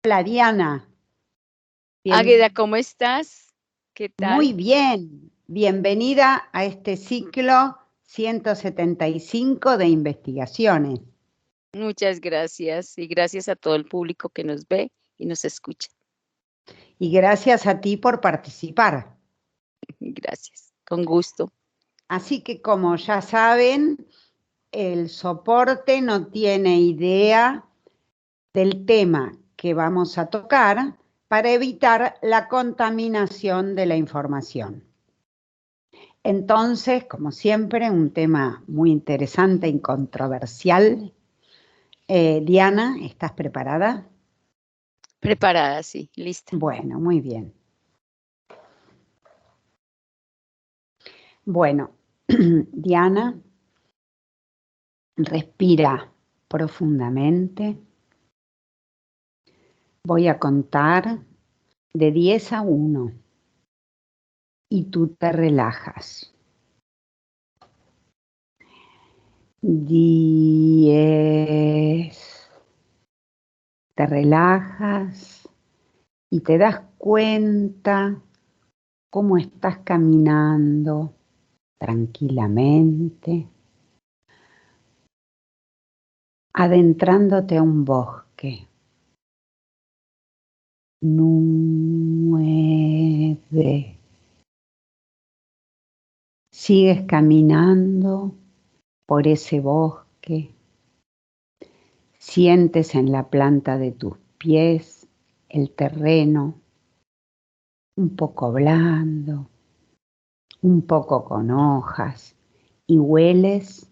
Hola Diana, Águeda, bien, ¿cómo estás? ¿Qué muy tal? bien. Bienvenida a este ciclo 175 de investigaciones. Muchas gracias y gracias a todo el público que nos ve y nos escucha. Y gracias a ti por participar. Gracias, con gusto. Así que como ya saben, el soporte no tiene idea del tema que vamos a tocar para evitar la contaminación de la información. Entonces, como siempre, un tema muy interesante y controversial. Diana, ¿estás preparada? Preparada, sí, lista. Bueno, muy bien. Bueno, Diana, respira profundamente. Voy a contar de 10 a 1 y tú te relajas. 10. Te relajas y te das cuenta cómo estás caminando tranquilamente, adentrándote a un bosque. 9. Sigues caminando por ese bosque. Sientes en la planta de tus pies el terreno un poco blando, un poco con hojas, y hueles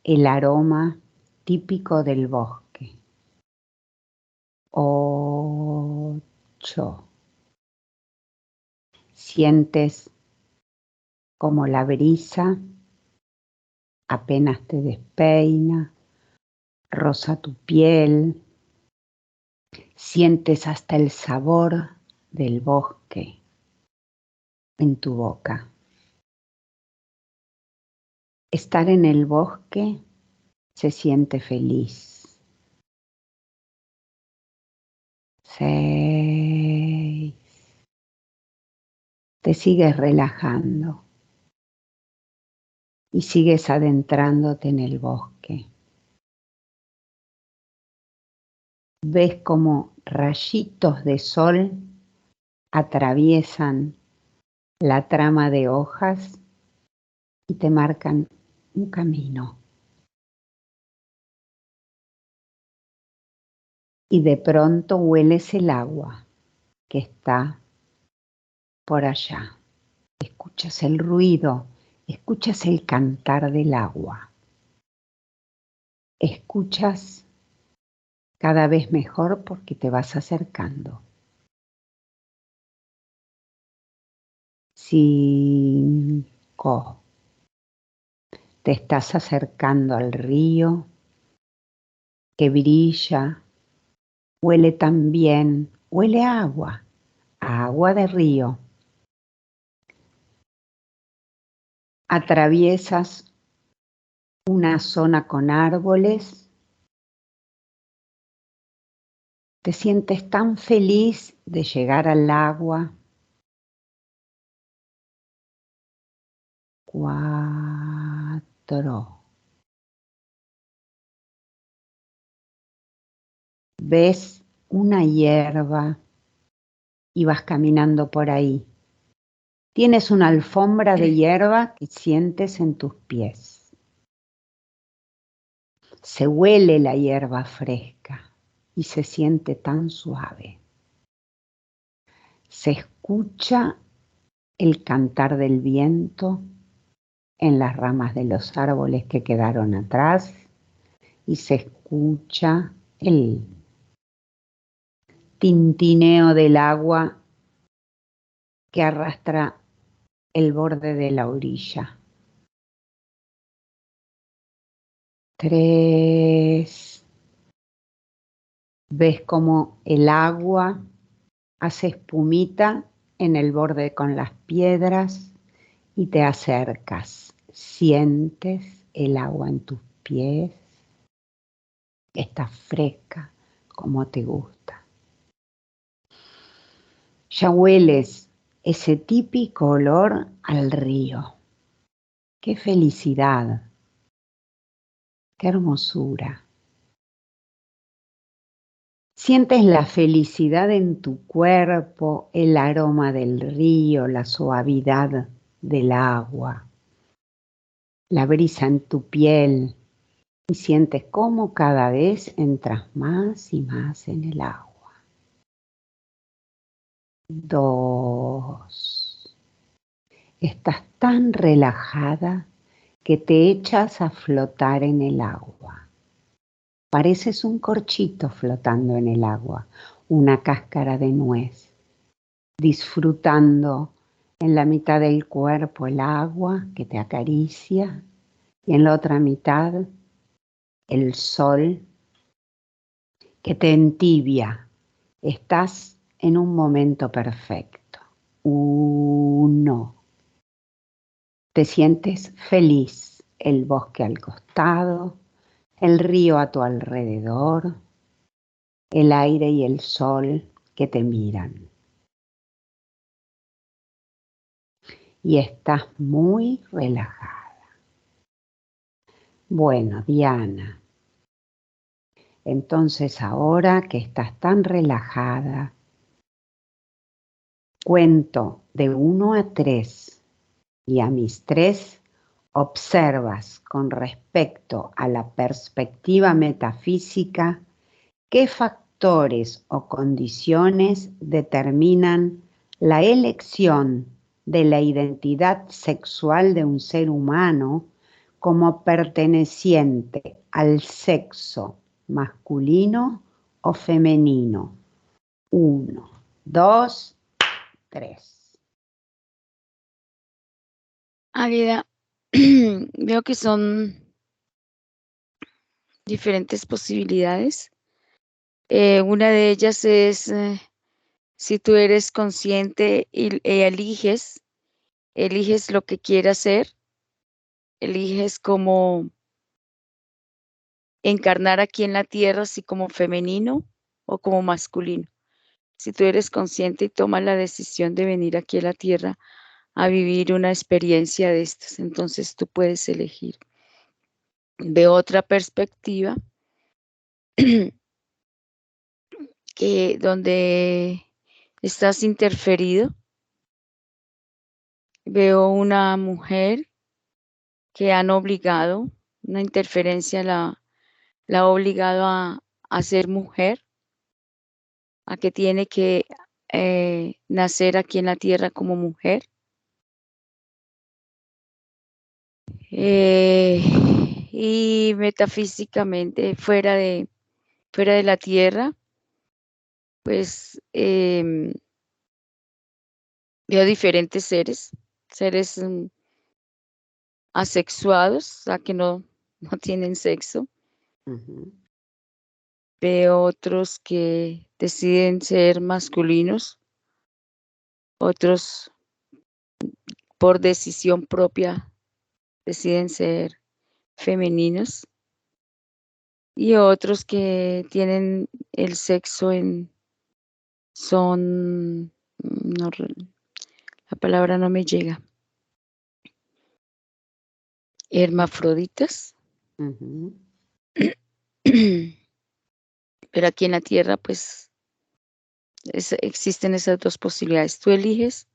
el aroma típico del bosque. 8. Sientes como la brisa apenas te despeina, roza tu piel, sientes hasta el sabor del bosque en tu boca. Estar en el bosque se siente feliz. 6. Te sigues relajando y sigues adentrándote en el bosque. Ves como rayitos de sol atraviesan la trama de hojas y te marcan un camino. Y de pronto hueles el agua que está por allá. Escuchas el ruido, escuchas el cantar del agua. Escuchas cada vez mejor porque te vas acercando. 5. Te estás acercando al río que brilla, huele tan bien, huele a agua de río. Atraviesas una zona con árboles. Te sientes tan feliz de llegar al agua. 4. Ves una hierba y vas caminando por ahí. Tienes una alfombra de hierba que sientes en tus pies. Se huele la hierba fresca y se siente tan suave. Se escucha el cantar del viento en las ramas de los árboles que quedaron atrás y se escucha el tintineo del agua que arrastra el borde de la orilla. 3. Ves como el agua hace espumita en el borde con las piedras y te acercas. Sientes el agua en tus pies. Está fresca como te gusta. Ya hueles ese típico olor al río. ¡Qué felicidad! ¡Qué hermosura! Sientes la felicidad en tu cuerpo, el aroma del río, la suavidad del agua, la brisa en tu piel y sientes cómo cada vez entras más y más en el agua. 2. Estás tan relajada que te echas a flotar en el agua. Pareces un corchito flotando en el agua, una cáscara de nuez, disfrutando en la mitad del cuerpo el agua que te acaricia y en la otra mitad el sol que te entibia. Estás en un momento perfecto. 1. Te sientes feliz, el bosque al costado, el río a tu alrededor, el aire y el sol que te miran. Y estás muy relajada. Bueno, Diana, entonces ahora que estás tan relajada, cuento de 1 a 3 y a mis 3 observas con respecto a la perspectiva metafísica qué factores o condiciones determinan la elección de la identidad sexual de un ser humano como perteneciente al sexo masculino o femenino. 1, 2, 3. Águeda, veo que son diferentes posibilidades. Una de ellas es si tú eres consciente y eliges lo que quieras ser, eliges cómo encarnar aquí en la tierra, así como femenino o como masculino. Si tú eres consciente y tomas la decisión de venir aquí a la tierra a vivir una experiencia de estas, entonces tú puedes elegir. Veo otra perspectiva que donde estás interferido. Veo una mujer que han obligado, una interferencia la ha obligado a ser mujer, a que tiene que nacer aquí en la tierra como mujer. Y metafísicamente fuera de la tierra, pues veo diferentes seres asexuados, o sea, que no tienen sexo. Veo otros que deciden ser masculinos, otros por decisión propia deciden ser femeninos y otros que tienen el sexo son, no, la palabra no me llega, hermafroditas. Pero aquí en la tierra, pues, existen esas dos posibilidades. Tú eliges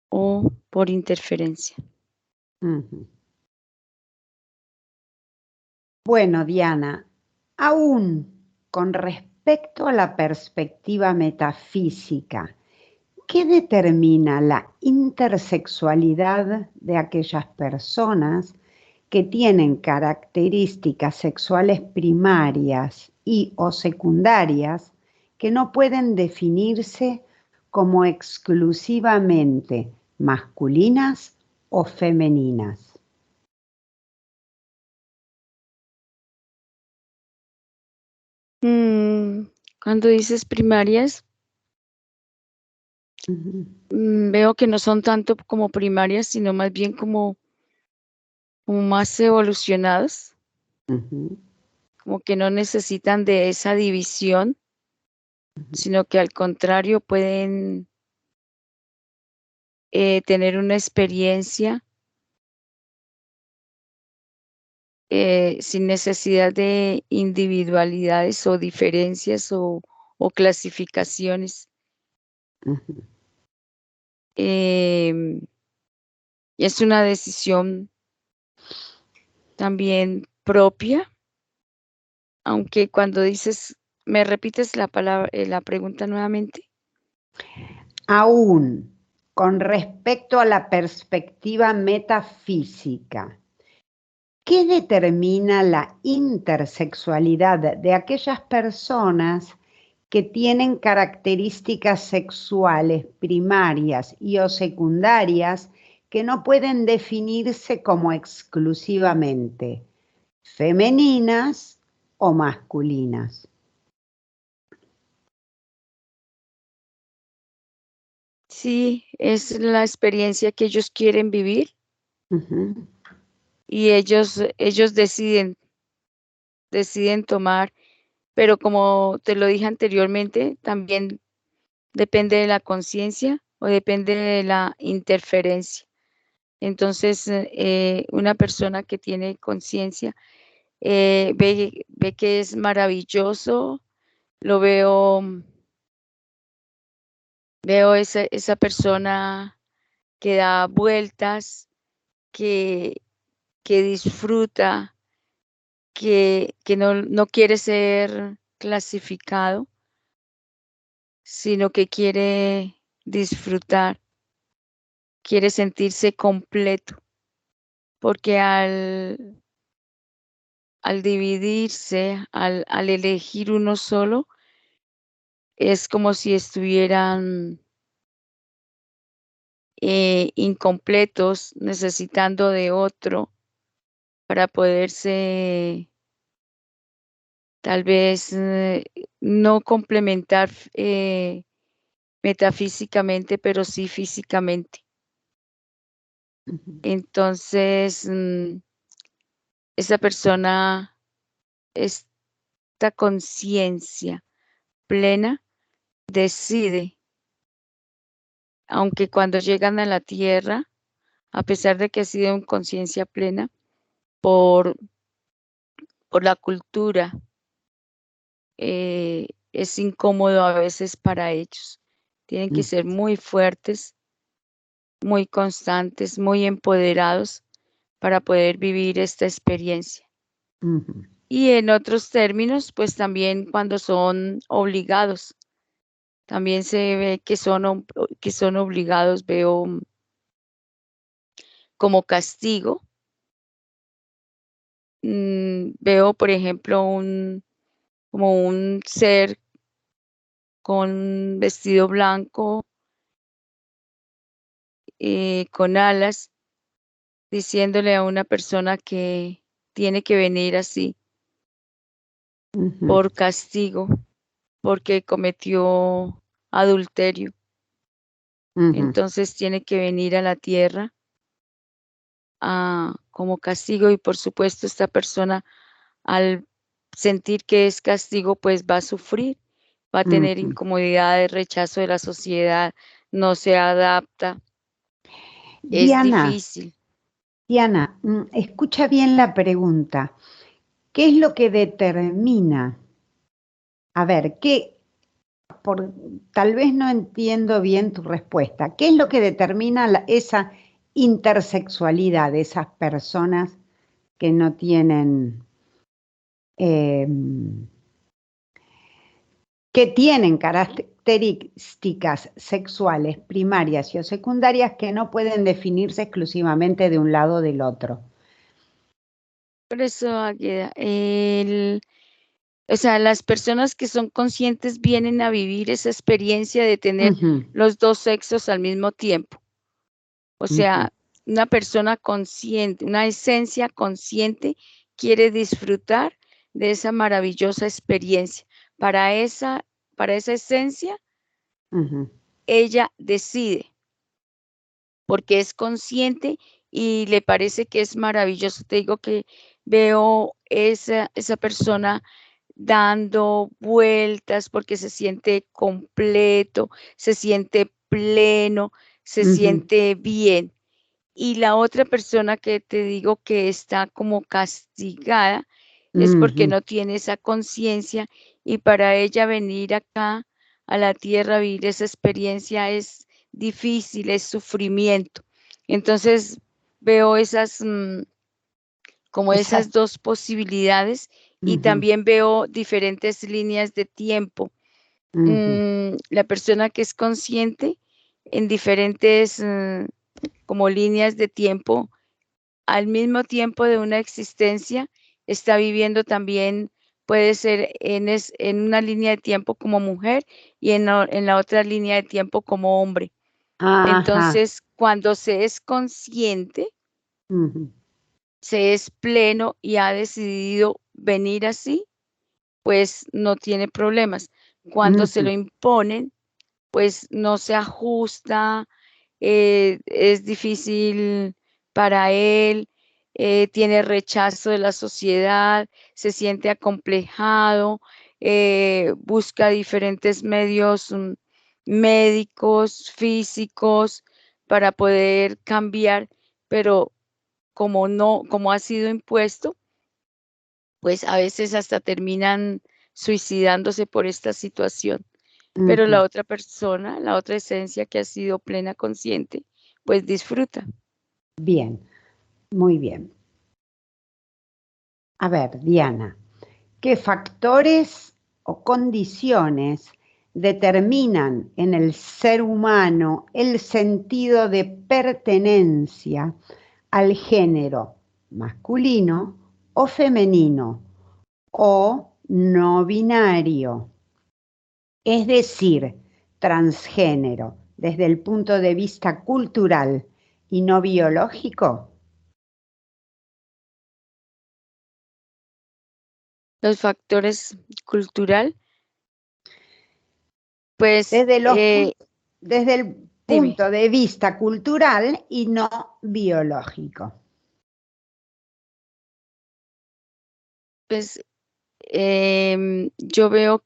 o por interferencia. Bueno, Diana, aún con respecto a la perspectiva metafísica, ¿qué determina la intersexualidad de aquellas personas que tienen características sexuales primarias y o secundarias que no pueden definirse como exclusivamente masculinas o femeninas? Cuando dices primarias, veo que no son tanto como primarias, sino más bien como más evolucionadas, como que no necesitan de esa división sino que al contrario pueden tener una experiencia sin necesidad de individualidades o diferencias o clasificaciones. Ujú. Y es una decisión también propia, aunque cuando dices, ¿me repites la palabra, la pregunta nuevamente? Aún con respecto a la perspectiva metafísica, ¿qué determina la intersexualidad de aquellas personas que tienen características sexuales primarias y o secundarias que no pueden definirse como exclusivamente femeninas o masculinas? Sí, es la experiencia que ellos quieren vivir Ujú, y ellos deciden tomar, pero como te lo dije anteriormente, también depende de la conciencia o depende de la interferencia. Entonces, una persona que tiene conciencia ve que es maravilloso, lo veo esa persona que da vueltas, que, que disfruta, que no quiere ser clasificado, sino que quiere disfrutar, quiere sentirse completo, porque al dividirse, al elegir uno solo, es como si estuvieran incompletos, necesitando de otro para poderse tal vez no complementar metafísicamente, pero sí físicamente. ujú, Entonces, esa persona, esta conciencia plena, decide, aunque cuando llegan a la tierra, a pesar de que ha sido en conciencia plena, por, por la cultura, es incómodo a veces para ellos. Tienen que ujú, ser muy fuertes, muy constantes, muy empoderados para poder vivir esta experiencia. ujú, Y en otros términos, pues también cuando son obligados, también se ve que son obligados, veo como castigo. Veo, por ejemplo, como un ser con vestido blanco, con alas, diciéndole a una persona que tiene que venir así ujú, por castigo, porque cometió adulterio. ujú, Entonces tiene que venir a la tierra como castigo y por supuesto esta persona al sentir que es castigo pues va a sufrir, va a tener ujú. incomodidades, rechazo de la sociedad, no se adapta, es Diana, difícil. Diana, escucha bien la pregunta. ¿Qué es lo que determina? A ver, tal vez no entiendo bien tu respuesta. ¿Qué es lo que determina esa intersexualidad de esas personas que no tienen, em, que tienen características sexuales primarias y o secundarias que no pueden definirse exclusivamente de un lado o del otro? Por eso, Águeda, o sea, las personas que son conscientes vienen a vivir esa experiencia de tener Ujú, los dos sexos al mismo tiempo. O ujú, sea, una persona consciente, una esencia consciente quiere disfrutar de esa maravillosa experiencia. Para esa, para esa esencia, ujú, ella decide porque es consciente y le parece que es maravilloso. Te digo que veo esa persona dando vueltas porque se siente completo, se siente pleno, se Ujú, siente bien. Y la otra persona que te digo que está como castigada es porque ujú. no tiene esa conciencia y para ella venir acá a la tierra, vivir esa experiencia es difícil, es sufrimiento. Entonces veo esas, como Esa, esas dos posibilidades y ujú, también veo diferentes líneas de tiempo. ujú. La persona que es consciente en diferentes como líneas de tiempo al mismo tiempo de una existencia, está viviendo también, puede ser en una línea de tiempo como mujer y en la otra línea de tiempo como hombre. Ajá. Entonces, cuando se es consciente, Ujú, se es pleno y ha decidido venir así, pues no tiene problemas. Cuando se lo ujú. imponen, pues no se ajusta, es difícil para él, tiene rechazo de la sociedad, se siente acomplejado, busca diferentes medios médicos, físicos, para poder cambiar, pero como no, como ha sido impuesto, pues a veces hasta terminan suicidándose por esta situación. Pero la Ujú. otra persona, la otra esencia que ha sido plena consciente, pues disfruta. Bien, muy bien. A ver, Diana, ¿qué factores o condiciones determinan en el ser humano el sentido de pertenencia al género masculino o femenino o no binario? Es decir, transgénero, desde el punto de vista cultural y no biológico. Los factores cultural, pues Desde desde el dime, punto de vista cultural y no biológico. pues yo veo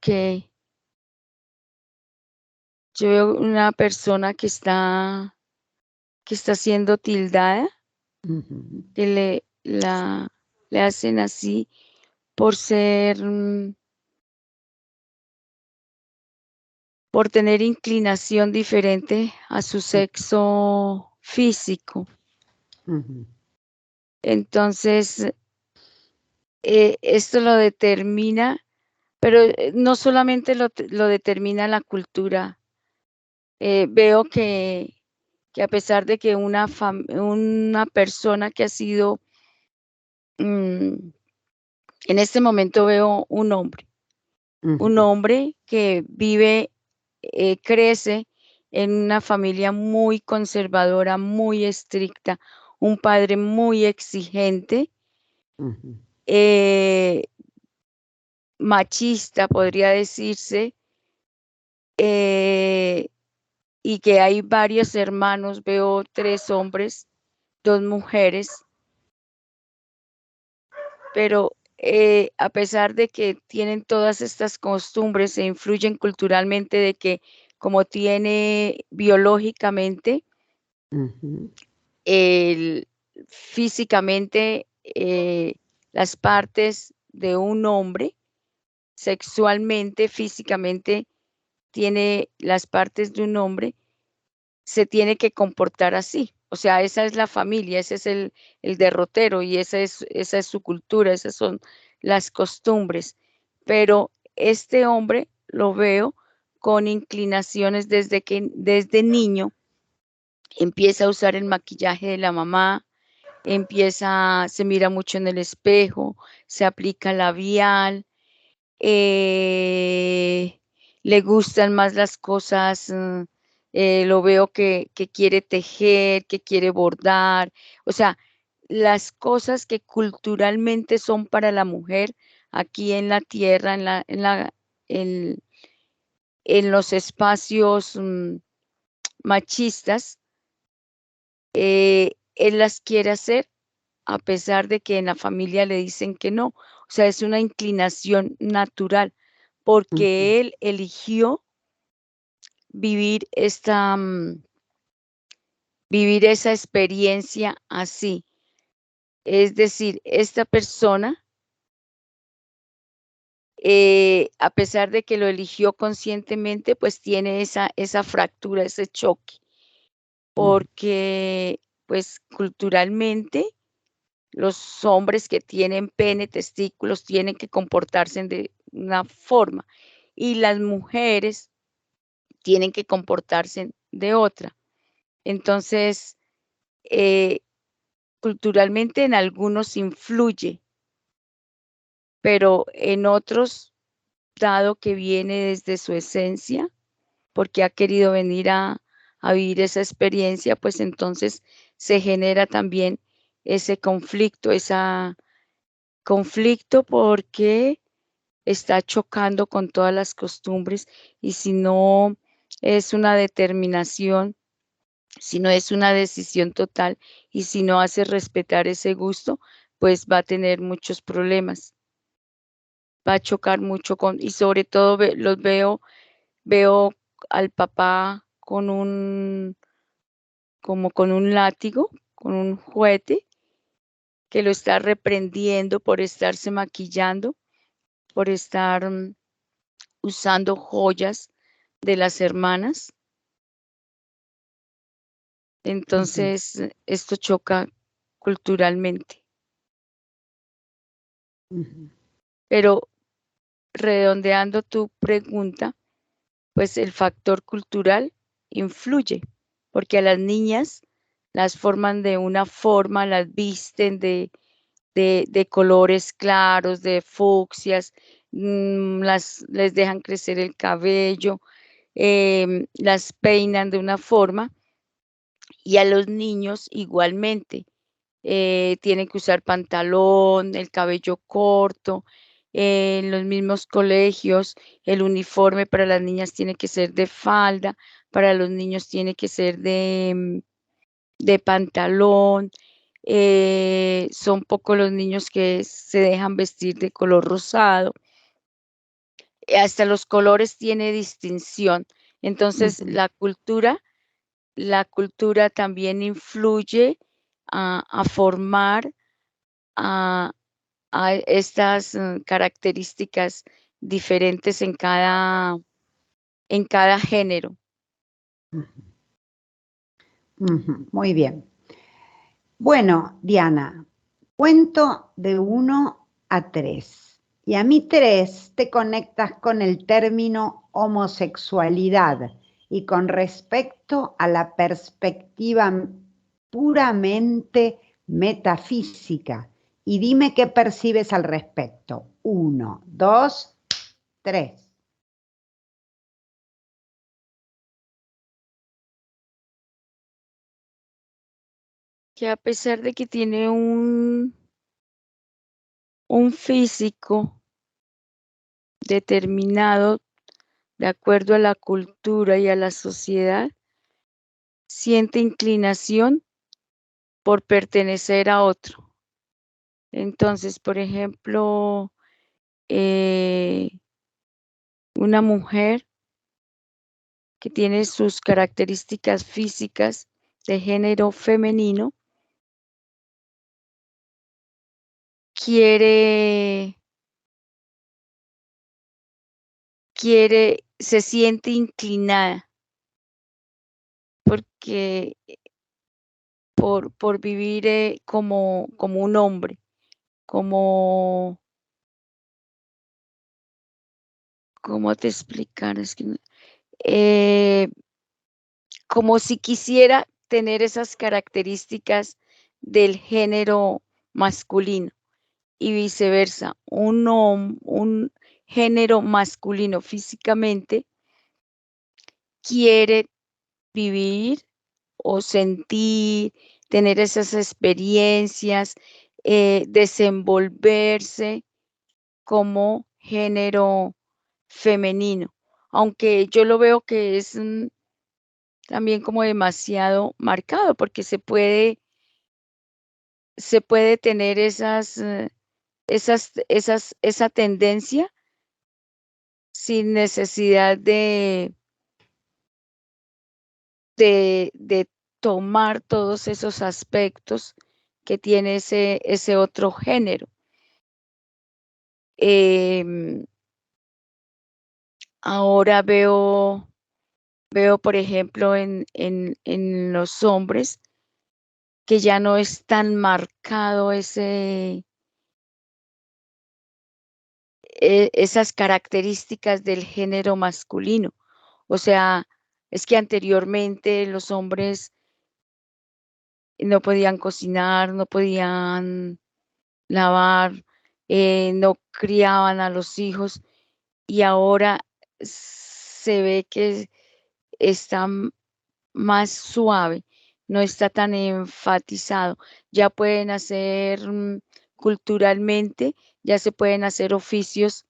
una persona que está siendo tildada, Ujú, que le hacen así por ser, por tener inclinación diferente a su sexo físico. ujú, Entonces, esto lo determina, pero no solamente lo determina la cultura. Veo que a pesar de que una persona que ha sido, mm, en este momento veo un ujú, hombre que vive, crece en una familia muy conservadora, muy estricta, un padre muy exigente, ujú, eh, machista, podría decirse, eh, y que hay varios hermanos, veo 3 hombres, 2 mujeres, pero, a pesar de que tienen todas estas costumbres e influyen culturalmente de que como tiene biológicamente, ujú, el físicamente, las partes de un hombre, sexualmente, físicamente, tiene las partes de un hombre, se tiene que comportar así. O sea, esa es la familia, ese es el derrotero y esa es su cultura, esas son las costumbres. Pero este hombre lo veo con inclinaciones desde niño empieza a usar el maquillaje de la mamá, se mira mucho en el espejo, se aplica labial, eh, le gustan más las cosas, lo veo que quiere tejer, que quiere bordar, o sea, las cosas que culturalmente son para la mujer aquí en la tierra, en, en los espacios machistas, él las quiere hacer a pesar de que en la familia le dicen que no. O sea, es una inclinación natural, porque él eligió vivir vivir esa experiencia así. Es decir, esta persona, a pesar de que lo eligió conscientemente, pues tiene esa fractura, ese choque, porque pues culturalmente los hombres que tienen pene, testículos, tienen que comportarse de una forma y las mujeres tienen que comportarse de otra. Entonces, eh, culturalmente en algunos influye, pero en otros, dado que viene desde su esencia, porque ha querido venir a vivir esa experiencia, pues entonces se genera también ese conflicto porque está chocando con todas las costumbres y si no es una determinación, si no es una decisión total y si no hace respetar ese gusto, pues va a tener muchos problemas, va a chocar mucho y sobre todo veo al papá como con un látigo, con un juguete, que lo está reprendiendo por estarse maquillando, por estar usando joyas de las hermanas. Entonces, esto choca culturalmente. Pero redondeando tu pregunta, pues el factor cultural influye, porque a las niñas las forman de una forma, las visten de colores claros, de fucsias, les dejan crecer el cabello, las peinan de una forma y a los niños igualmente. Tienen que usar pantalón, el cabello corto. En los mismos colegios, el uniforme para las niñas tiene que ser de falda, para los niños tiene que ser de pantalón. Son pocos los niños que se dejan vestir de color rosado. Hasta los colores tiene distinción. Entonces, la cultura también influye a formar a, a estas características diferentes en cada género. Muy bien. Bueno, Diana, cuento de 1 a 3. Y a mí 3 te conectas con el término homosexualidad y con respecto a la perspectiva puramente metafísica. Y dime qué percibes al respecto. 1, 2, 3. Que a pesar de que tiene un físico determinado de acuerdo a la cultura y a la sociedad, siente inclinación por pertenecer a otro. Entonces, por ejemplo, una mujer que tiene sus características físicas de género femenino, se siente inclinada porque por vivir como un hombre, como, ¿cómo te explicar? Es que como si quisiera tener esas características del género masculino y viceversa. Un género masculino físicamente quiere vivir o sentir, tener esas experiencias, desenvolverse como género femenino, aunque yo lo veo que es también como demasiado marcado, porque se puede se puede tener esa tendencia sin necesidad de tomar todos esos aspectos que tiene ese otro género. Ahora veo, por ejemplo, en los hombres que ya no es tan marcado esas características del género masculino. O sea, es que anteriormente los hombres no podían cocinar, no podían lavar, no criaban a los hijos, y ahora se ve que está más suave, no está tan enfatizado. Ya pueden hacer culturalmente, ya se pueden hacer oficios,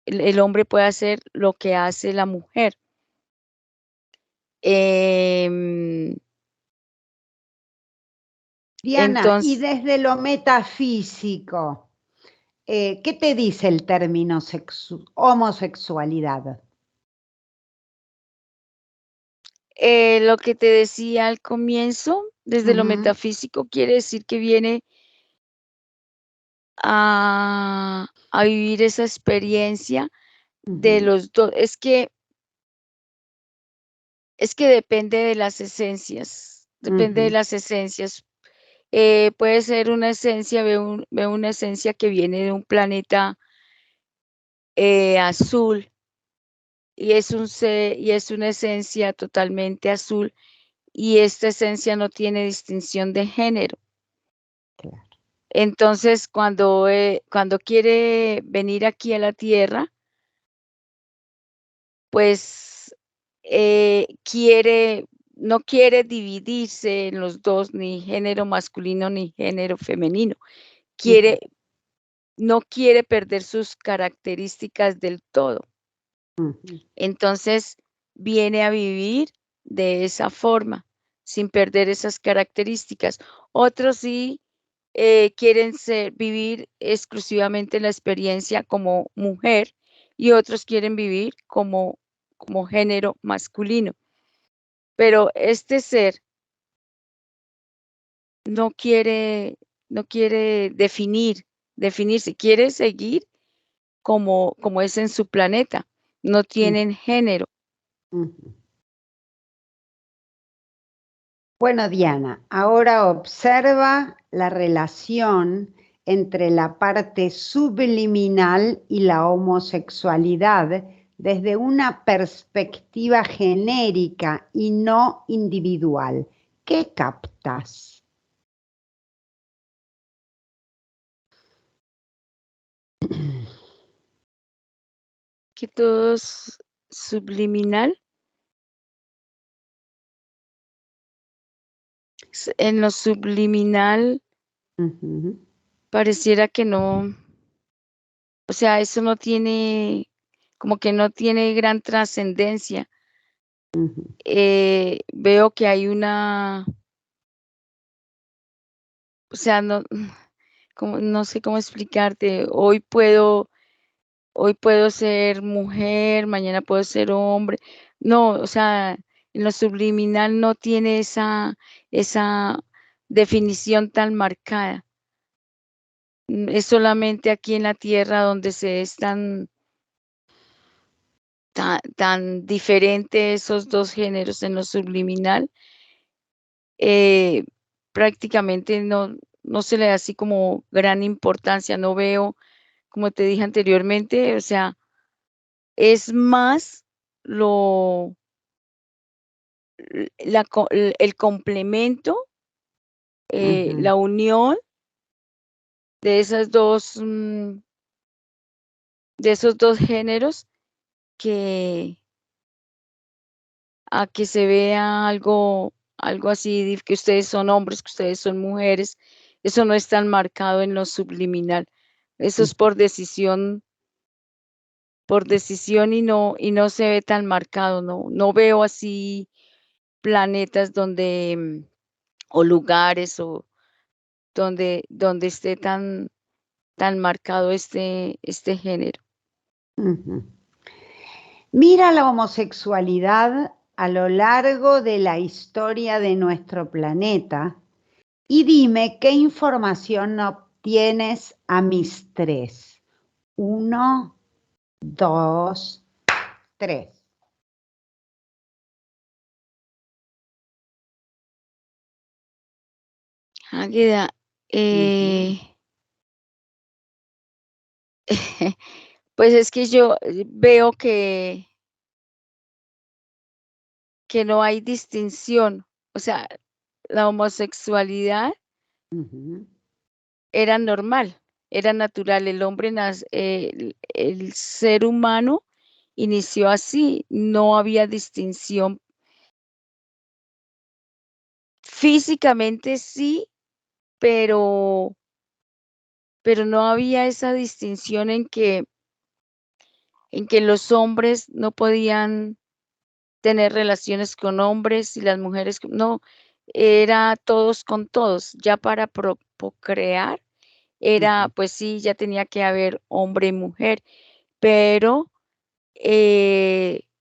el hombre puede hacer lo que hace la mujer. Diana, y Entonces, desde lo metafísico, ¿qué te dice el término homosexualidad? lo que te decía al comienzo, desde lo Ujú, metafísico, quiere decir que viene a vivir esa experiencia de ujú, los dos. Es que depende de las esencias, depende de ujú, las esencias. Puede ser una esencia, veo una esencia que viene de un planeta azul, y es una esencia totalmente azul, y esta esencia no tiene distinción de género. claro. Entonces, cuando quiere venir aquí a la Tierra, pues no quiere dividirse en los dos, ni género masculino ni género femenino. Ujú, Quiere, no quiere perder sus características del todo. ujú, Entonces, viene a vivir de esa forma, sin perder esas características. Otros sí quieren vivir exclusivamente la experiencia como mujer, y otros quieren vivir como género masculino. Pero este ser no quiere, no quiere definirse, quiere seguir como es en su planeta. No ujú, tienen género. ujú. Bueno, Diana, ahora observa la relación entre la parte subliminal y la homosexualidad desde una perspectiva genérica y no individual. ¿Qué captas? Que todo es subliminal. En lo subliminal Ujú, pareciera que no, o sea, eso no tiene, como que no tiene gran trascendencia. ujú, Veo que hay una, o sea, no, no sé cómo explicarte. Hoy puedo ser mujer, mañana puedo ser hombre. No, o sea, en lo subliminal no tiene esa definición tan marcada. Es solamente aquí en la tierra donde se es tan diferente esos dos géneros. En lo subliminal, eh, prácticamente no se le da así como gran importancia. No veo, como te dije anteriormente, o sea, es más lo el complemento, ujú, la unión de de esos dos géneros, que a que se vea algo así, que ustedes son hombres, que ustedes son mujeres. Eso no es tan marcado en lo subliminal. Eso es ujú, por decisión, y no se ve tan marcado. No veo así planetas donde, o lugares, donde esté tan marcado este género. Ujú. Mira la homosexualidad a lo largo de la historia de nuestro planeta y dime qué información obtienes a mis 3. 1, 2, 3. Águeda, Ujú, pues es que yo veo que no hay distinción. O sea, la homosexualidad ujú, era normal, era natural. El hombre, el ser humano inició así, no había distinción. Físicamente sí, pero, pero no había esa distinción en que los hombres no podían tener relaciones con hombres y las mujeres, no, era todos con todos. Ya para procrear, era, ujú, pues sí, ya tenía que haber hombre y mujer, pero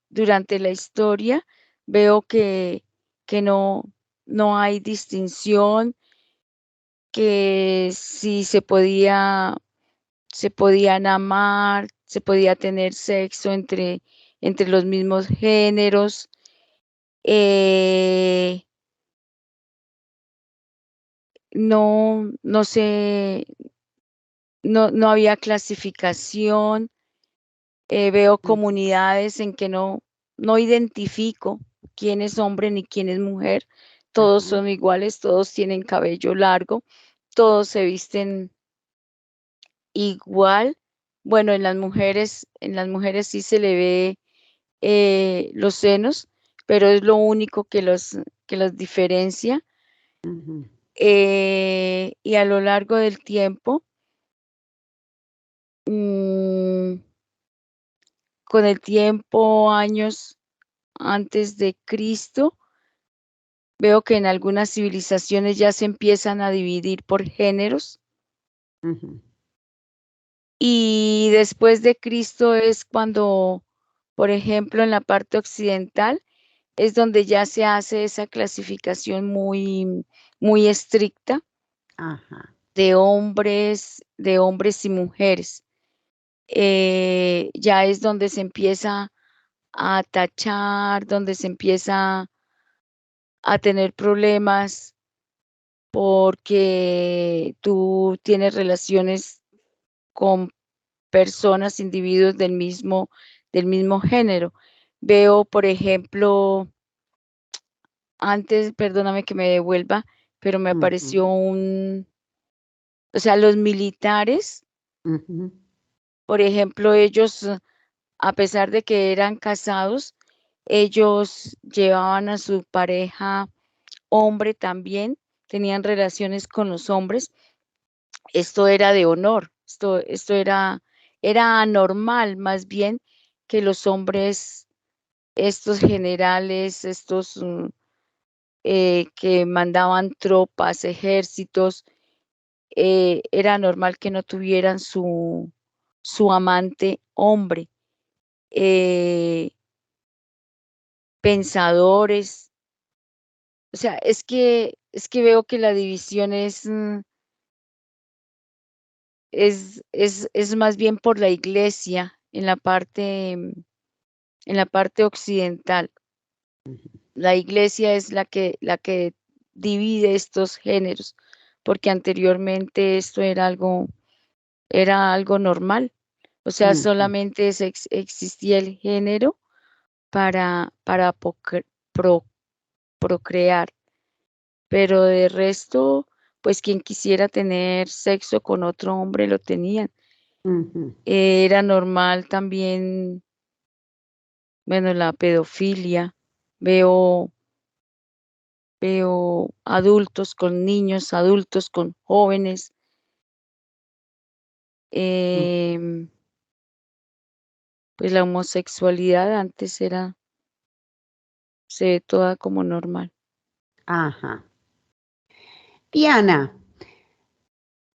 durante la historia veo que no hay distinción, que si se podían amar, se podía tener sexo entre los mismos géneros. eh, no sé, no había clasificación. Veo ujú, comunidades en que no identifico quién es hombre ni quién es mujer. Todos ajá, son iguales, todos tienen cabello largo, todos se visten igual. Bueno, en las mujeres sí se le ve los senos, pero es lo único que los diferencia. ujú, Y a lo largo del tiempo, mm, con el tiempo, años antes de Cristo, veo que en algunas civilizaciones ya se empiezan a dividir por géneros, ujú, y después de Cristo es cuando, por ejemplo, en la parte occidental, es donde ya se hace esa clasificación muy estricta ajá, de hombres y mujeres. Ya es donde se empieza a tachar, donde se empieza a tener problemas porque tú tienes relaciones con personas, individuos del mismo género. Veo, por ejemplo, antes, perdóname que me devuelva, pero me apareció ujú, o sea, los militares, ujú, por ejemplo, ellos, a pesar de que eran casados, ellos llevaban a su pareja hombre también, tenían relaciones con los hombres. Esto era de honor, esto era anormal, más bien, que los hombres, estos generales, que mandaban tropas, ejércitos, era normal que no tuvieran su amante hombre. Eh, Pensadores, o sea, es que veo que la división es más bien por la iglesia en la parte occidental. La iglesia es la que divide estos géneros, porque anteriormente esto era algo normal. O sea, ujú, solamente existía el género para procrear, pero de resto, pues quien quisiera tener sexo con otro hombre lo tenían. ujú, Era normal también, bueno, la pedofilia. Veo, veo adultos con niños, adultos con jóvenes. ujú, em, pues la homosexualidad antes se ve toda como normal. ajá. Diana,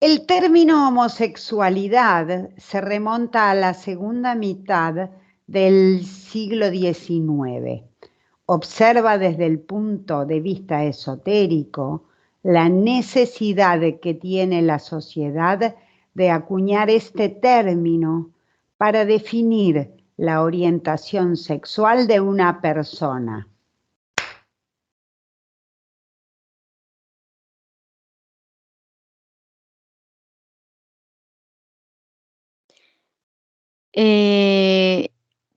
El término homosexualidad se remonta a la segunda mitad del siglo XIX. Observa desde el punto de vista esotérico la necesidad que tiene la sociedad de acuñar este término para definir la orientación sexual de una persona.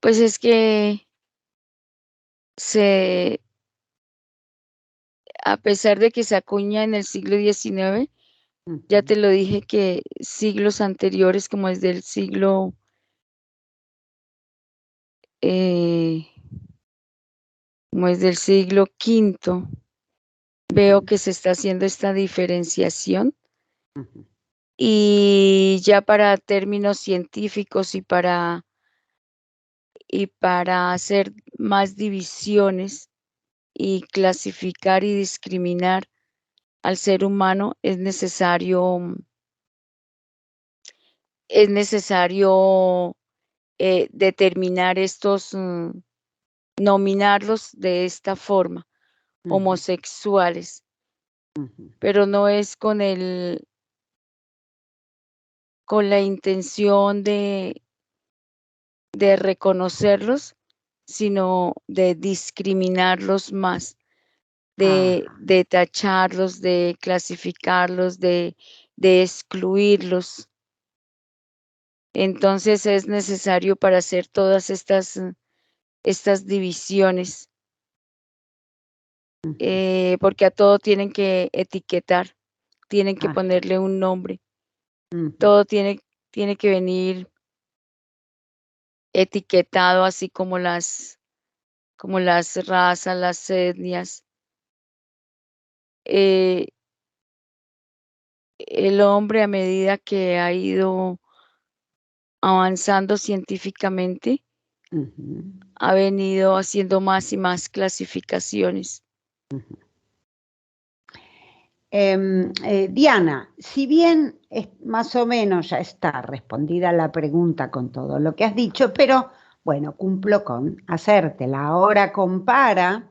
Pues es que a pesar de que se acuña en el siglo XIX, ya te lo dije que siglos anteriores, como desde el siglo como desde el siglo V, veo que se está haciendo esta diferenciación y ya para términos científicos y para hacer más divisiones y clasificar y discriminar al ser humano es necesario determinar nominarlos de esta forma, homosexuales, pero no es con la intención de reconocerlos, sino de discriminarlos más, de tacharlos, de clasificarlos, de excluirlos. Entonces es necesario para hacer todas estas divisiones, porque a todo tienen que etiquetar, tienen que ponerle un nombre, todo tiene que venir etiquetado, así como las razas, las etnias. El hombre, a medida que ha ido avanzando científicamente, ha venido haciendo más y más clasificaciones. Diana, si bien más o menos ya está respondida la pregunta con todo lo que has dicho, pero bueno, cumplo con hacértela. Ahora compara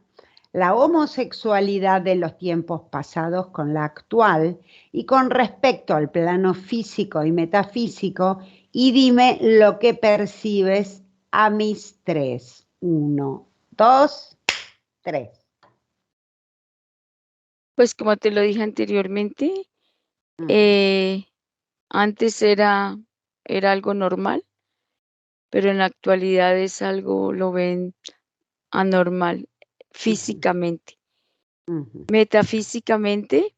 la homosexualidad de los tiempos pasados con la actual y con respecto al plano físico y metafísico, y dime lo que percibes a mis 3. 1, 2, 3. Pues como te lo dije anteriormente, antes era algo normal, pero en la actualidad es algo, lo ven anormal físicamente. Metafísicamente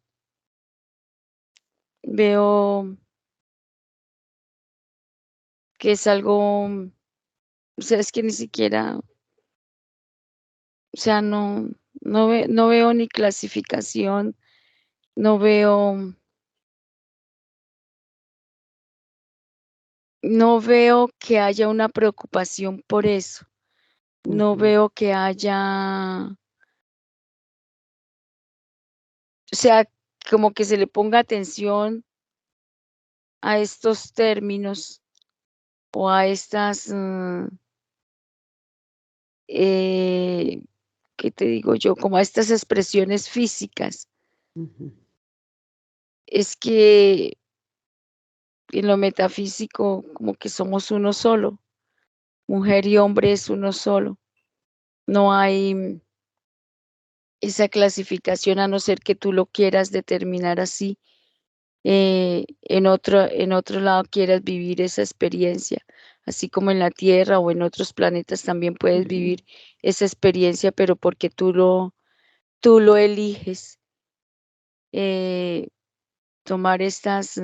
veo que es algo, o sea, es que ni siquiera, o sea, no veo ni clasificación, no veo que haya una preocupación por eso, no veo que haya, o sea, como que se le ponga atención a estos términos o a estas, ¿qué te digo yo? Como a estas expresiones físicas. Es que en lo metafísico como que somos uno solo, mujer y hombre es uno solo. No hay esa clasificación a no ser que tú lo quieras determinar así. En otro lado quieras vivir esa experiencia, así como en la Tierra o en otros planetas también puedes vivir esa experiencia, pero porque tú lo eliges, tomar estas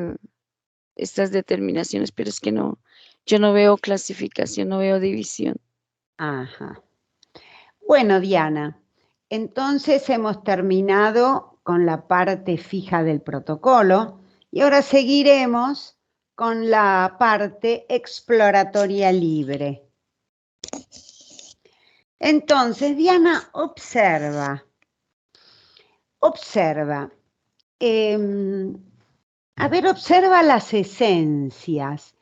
determinaciones, pero es que no, yo no veo clasificación, no veo división. Ajá. Bueno, Diana, entonces hemos terminado con la parte fija del protocolo y ahora seguiremos con la parte exploratoria libre. Entonces, Diana, observa. A ver, observa las esencias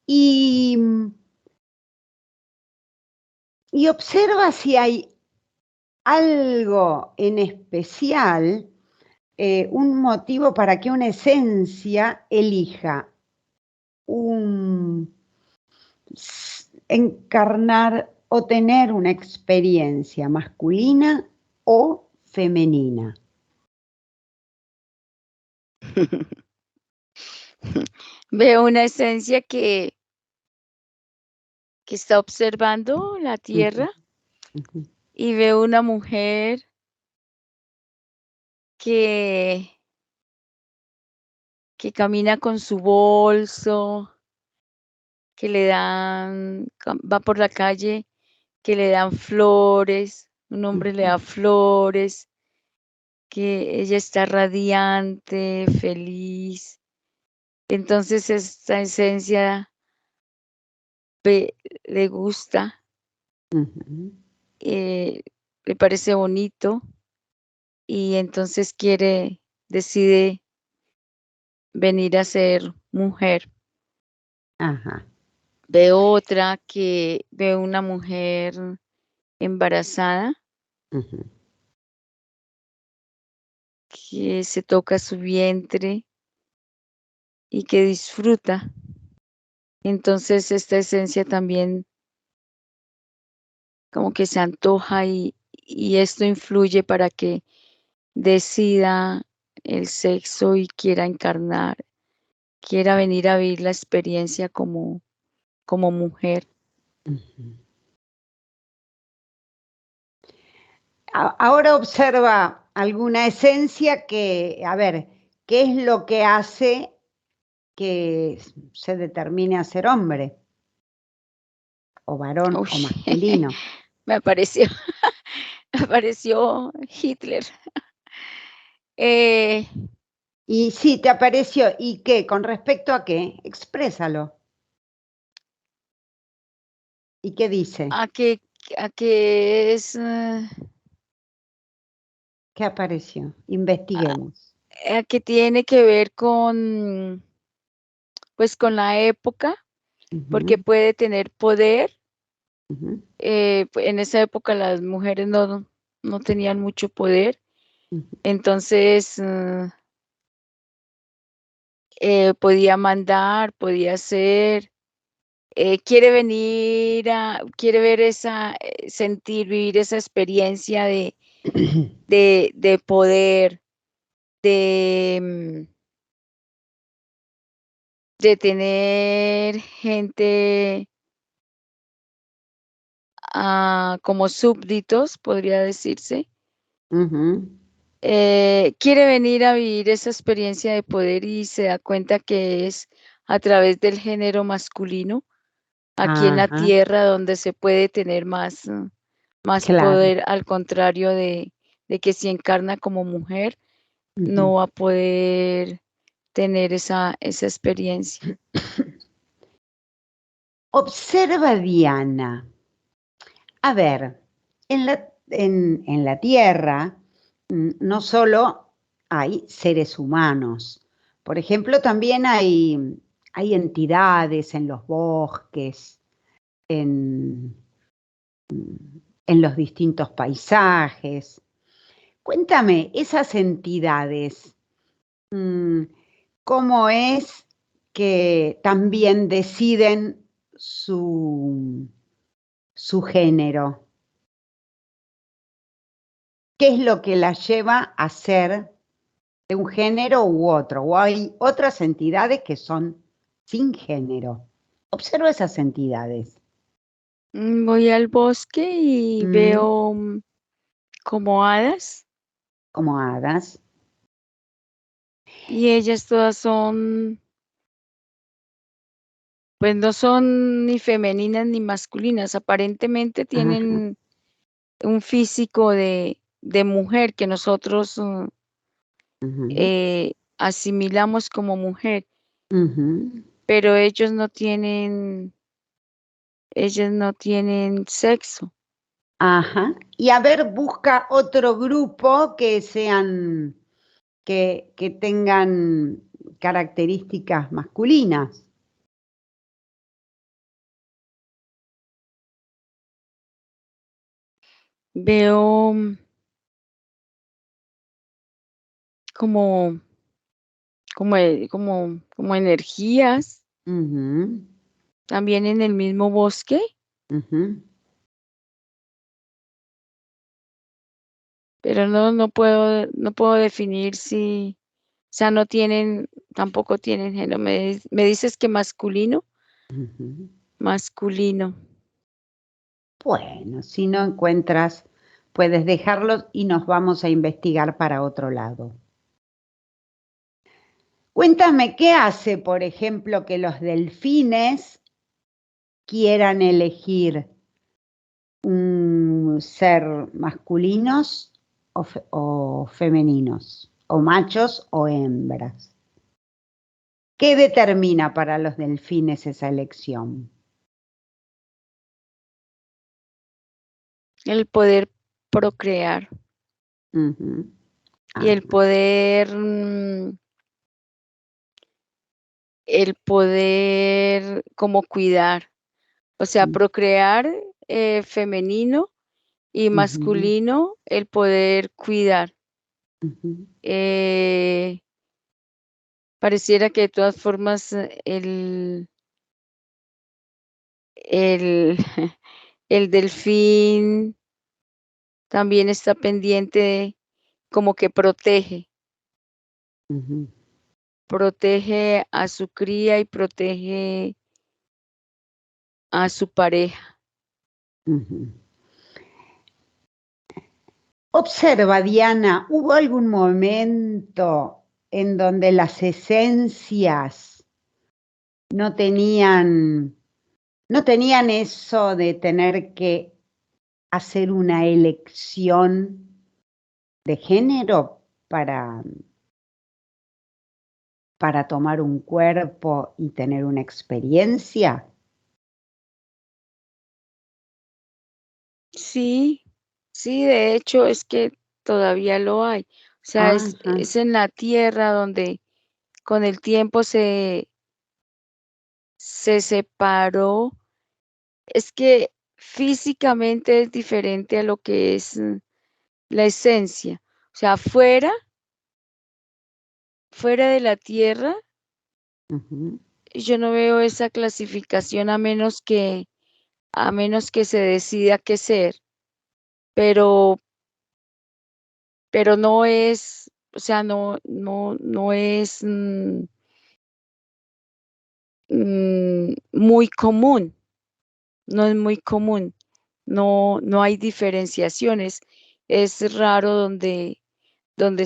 y observa si hay algo en especial, un motivo para que una esencia elija encarnar o tener una experiencia masculina o femenina. Veo una esencia que está observando la tierra y veo una mujer que camina con su bolso, que le dan, va por la calle, que le dan flores, un hombre le da flores, que ella está radiante, feliz. Entonces esta esencia le gusta, le parece bonito y entonces decide venir a ser mujer. Ajá. Veo una mujer embarazada que se toca su vientre y que disfruta. Entonces esta esencia también como que se antoja y esto influye para que decida el sexo y quiera venir a vivir la experiencia como mujer. Ahora observa alguna esencia que, a ver, ¿qué es lo que hace que se determine a ser hombre? O varón Uy, o masculino. me apareció, me apareció Hitler. Y sí, te apareció. ¿Y qué? ¿Con respecto a qué? Exprésalo. ¿Y qué dice? a que es, ¿Qué apareció? Investiguemos. a que tiene que ver con, pues, con la época, porque Ujú, puede tener poder. ujú, En esa época las mujeres no tenían mucho poder, ujú. entonces podía mandar, podía hacer, quiere ver sentir, vivir esa experiencia de poder, de tener gente como súbditos, podría decirse. Ujú. Quiere venir a vivir esa experiencia de poder y se da cuenta que es a través del género masculino, aquí en la Ajá, tierra, donde se puede tener más claro. poder, al contrario de que si encarna como mujer, Ujú. no va a poder tener esa experiencia. Observa, Diana. A ver, en la Tierra no solo hay seres humanos. Por ejemplo, también hay entidades en los bosques, en, en los distintos paisajes. Cuéntame, esas entidades, mm, ¿cómo es que también deciden su género? ¿Qué es lo que las lleva a ser de un género u otro? ¿O hay otras entidades que son sin género? Observa esas entidades. Voy al bosque y Mm, veo como hadas como hadas. y ellas todas son, pues no son ni femeninas ni masculinas, aparentemente Ajá. tienen un físico de mujer que nosotros Ujú, asimilamos como mujer, ujú. pero ellas no tienen sexo. Ajá. Y a ver, busca otro grupo que tengan características masculinas. Veo como, como energías, Ujú, también en el mismo bosque, ujú. pero no puedo definir si, o sea, no tienen, tampoco tienen género. Me dices que masculino, Ujú. masculino. Bueno, si no encuentras, puedes dejarlos y nos vamos a investigar para otro lado. Cuéntame, ¿qué hace, por ejemplo, que los delfines quieran elegir un ser masculinos o femeninos, o machos o hembras? ¿Qué determina para los delfines esa elección? El poder procrear Ujú. y Ah, el poder como cuidar, o sea, mm, procrear femenino y ujú, masculino, el poder cuidar. ujú, Eh, Pareciera que de todas formas el, el delfín también está pendiente de como que ujú, protege a su cría y protege a su pareja. ujú. Observa, Diana, ¿hubo algún momento en donde las esencias no tenían, no tenían eso de tener que hacer una elección de género para tomar un cuerpo y tener una experiencia? Sí, sí, de hecho es que todavía lo hay. O sea, Ajá, es en la tierra donde con el tiempo se separó. Es que físicamente es diferente a lo que es la esencia. O sea, fuera de la tierra, ujú, yo no veo esa clasificación a menos que se decida qué ser, pero, pero no es, o sea, no es muy común, no es muy común, no hay diferenciaciones. Es raro donde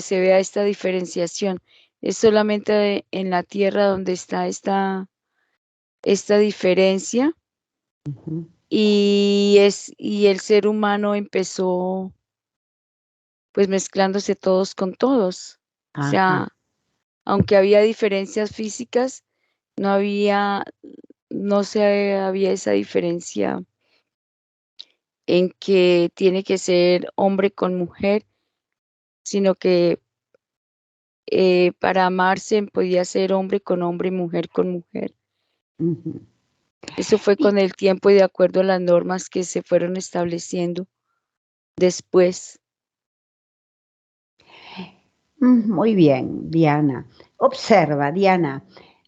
se vea esta diferenciación. Es solamente en la tierra donde está esta diferencia ujú. y el ser humano empezó pues mezclándose todos con todos. O Ajá, sea, aunque había diferencias físicas, no había, no se había esa diferencia en que tiene que ser hombre con mujer, sino que para amarse podía ser hombre con hombre y mujer con mujer. ujú. Eso fue Y con el tiempo y de acuerdo a las normas que se fueron estableciendo después. Muy bien, Diana. Observa, Diana.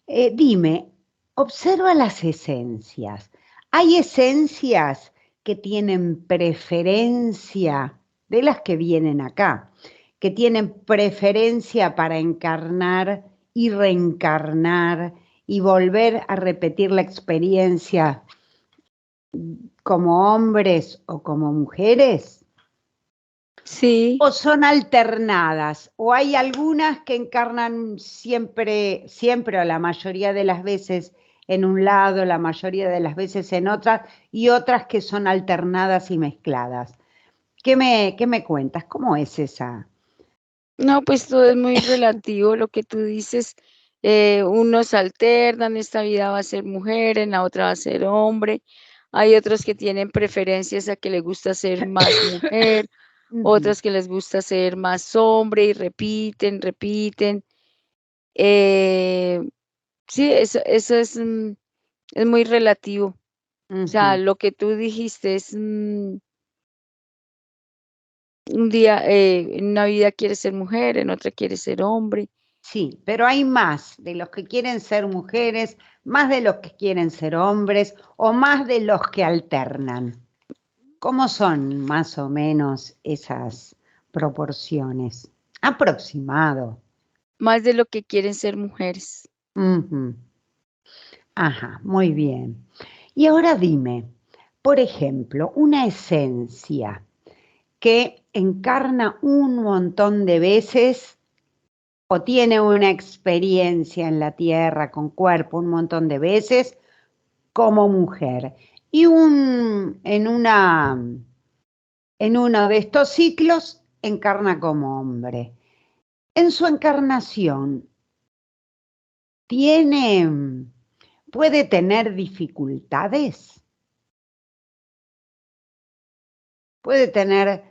Dime, observa las esencias. ¿Hay esencias que tienen preferencia de las que vienen acá, que tienen preferencia para encarnar y reencarnar y volver a repetir la experiencia como hombres o como mujeres? Sí, ¿O son alternadas? ¿O hay algunas que encarnan siempre, siempre o la mayoría de las veces en un lado, la mayoría de las veces en otras, y otras que son alternadas y mezcladas? Qué me cuentas? ¿Cómo es esa? no, pues todo es muy relativo lo que tú dices. Unos alternan, esta vida va a ser mujer, en la otra va a ser hombre. Hay otros que tienen preferencias a que les gusta ser más mujer, Ujú, otras que les gusta ser más hombre y repiten, repiten. Eh, sí, eso es muy relativo. O sea, Ujú. lo que tú dijiste es un día, en una vida quieres ser mujer, en otra quieres ser hombre. Sí, pero hay más de los que quieren ser mujeres, más de los que quieren ser hombres o más de los que alternan. ¿Cómo son más o menos esas proporciones? Aproximado. Más de lo que quieren ser mujeres. Ujú. Ajá, muy bien. Y ahora dime, por ejemplo, una esencia que encarna un montón de veces o tiene una experiencia en la tierra con cuerpo un montón de veces como mujer y en uno de estos ciclos encarna como hombre. En su encarnación tiene, puede tener dificultades, puede tener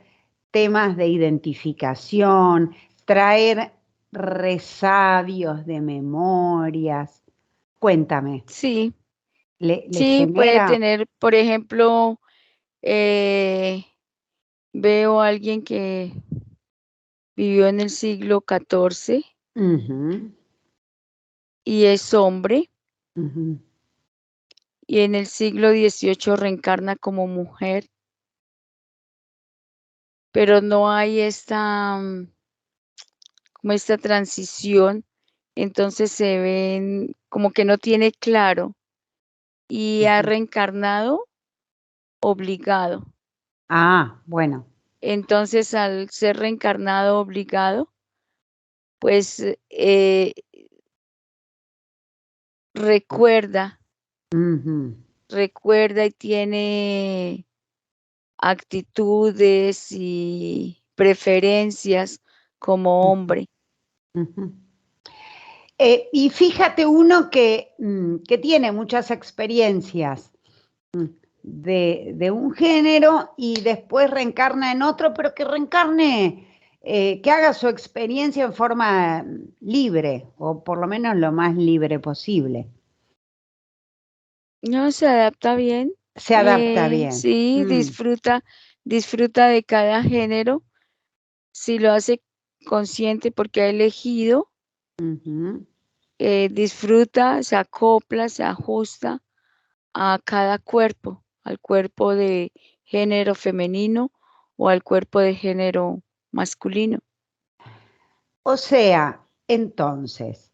temas de identificación, traer resabios de memorias. Cuéntame, Sí, ¿le sí, puede genera? tener, por ejemplo, eh, veo a alguien que vivió en el siglo XIV Ujú, y es hombre, ujú, y en el siglo XVIII reencarna como mujer, pero no hay como esta transición, entonces se ven como que no tiene claro y ha ujú. reencarnado obligado. Ah, bueno. Entonces, al ser reencarnado obligado, pues, recuerda, Ujú, recuerda y tiene actitudes y preferencias como ujú, hombre. ujú. Y fíjate uno que tiene muchas experiencias mm, de un género y después reencarna en otro, pero que reencarne, que haga su experiencia en forma libre, o por lo menos lo más libre posible. No, se adapta bien, Se adapta bien. sí, disfruta de cada género, si lo hace consciente porque ha elegido, Ujú, disfruta, se acopla, se ajusta a cada cuerpo, al cuerpo de género femenino o al cuerpo de género masculino. o sea, entonces,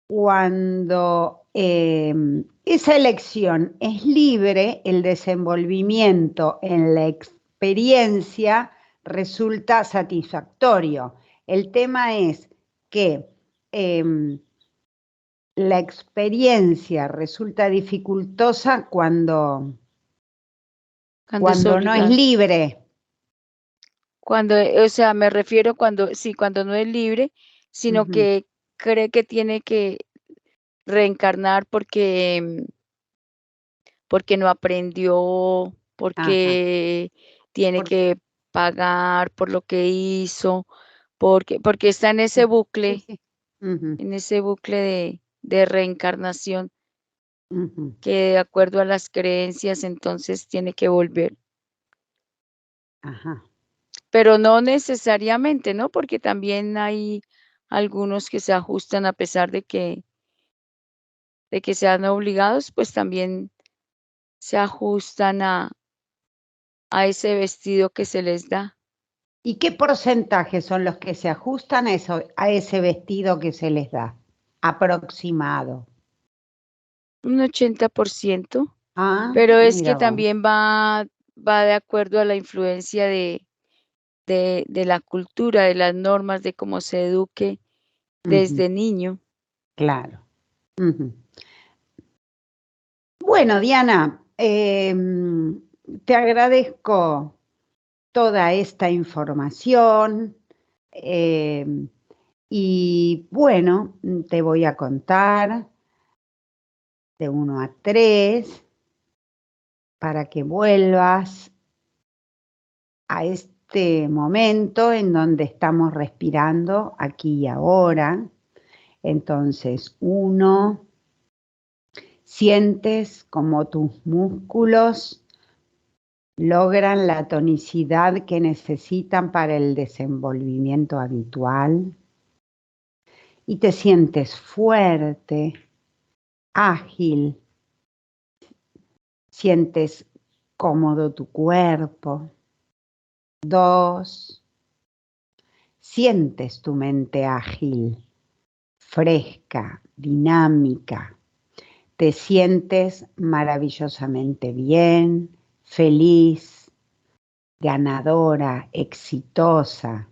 cuando esa elección es libre, el desenvolvimiento en la experiencia resulta satisfactorio. El tema es que em, la experiencia resulta dificultosa Cuando es cuando no es obligado. libre. Cuando, o sea, me refiero cuando, sí, cuando no es libre, sino Ujú. que cree que tiene que reencarnar porque no aprendió, Ajá. porque tiene Por- que pagar por lo que hizo, porque está sí, sí. Ujú, en ese bucle de reencarnación, ujú. que de acuerdo a las creencias, entonces tiene que volver. Ajá. Pero no necesariamente, ¿no? Porque también hay algunos que se ajustan a pesar de que sean obligados, pues también se ajustan a ese vestido que se les da. ¿Y qué porcentaje son los que se ajustan a eso, a ese vestido que se les da? Aproximado. Un 80%, Ah, pero es que mira vos. también va de acuerdo a la influencia de la cultura, de las normas, de cómo se eduque Ujú, desde niño. claro. Ujú. Bueno, Diana, te agradezco toda esta información em, y bueno, te voy a contar de 1 a 3 para que vuelvas a este momento en donde estamos respirando aquí y ahora, Entonces, 1, sientes como tus músculos logran la tonicidad que necesitan para el desenvolvimiento habitual y te sientes fuerte, ágil, sientes cómodo tu cuerpo. 2, sientes tu mente ágil, fresca, dinámica. Te sientes maravillosamente bien, feliz, ganadora, exitosa,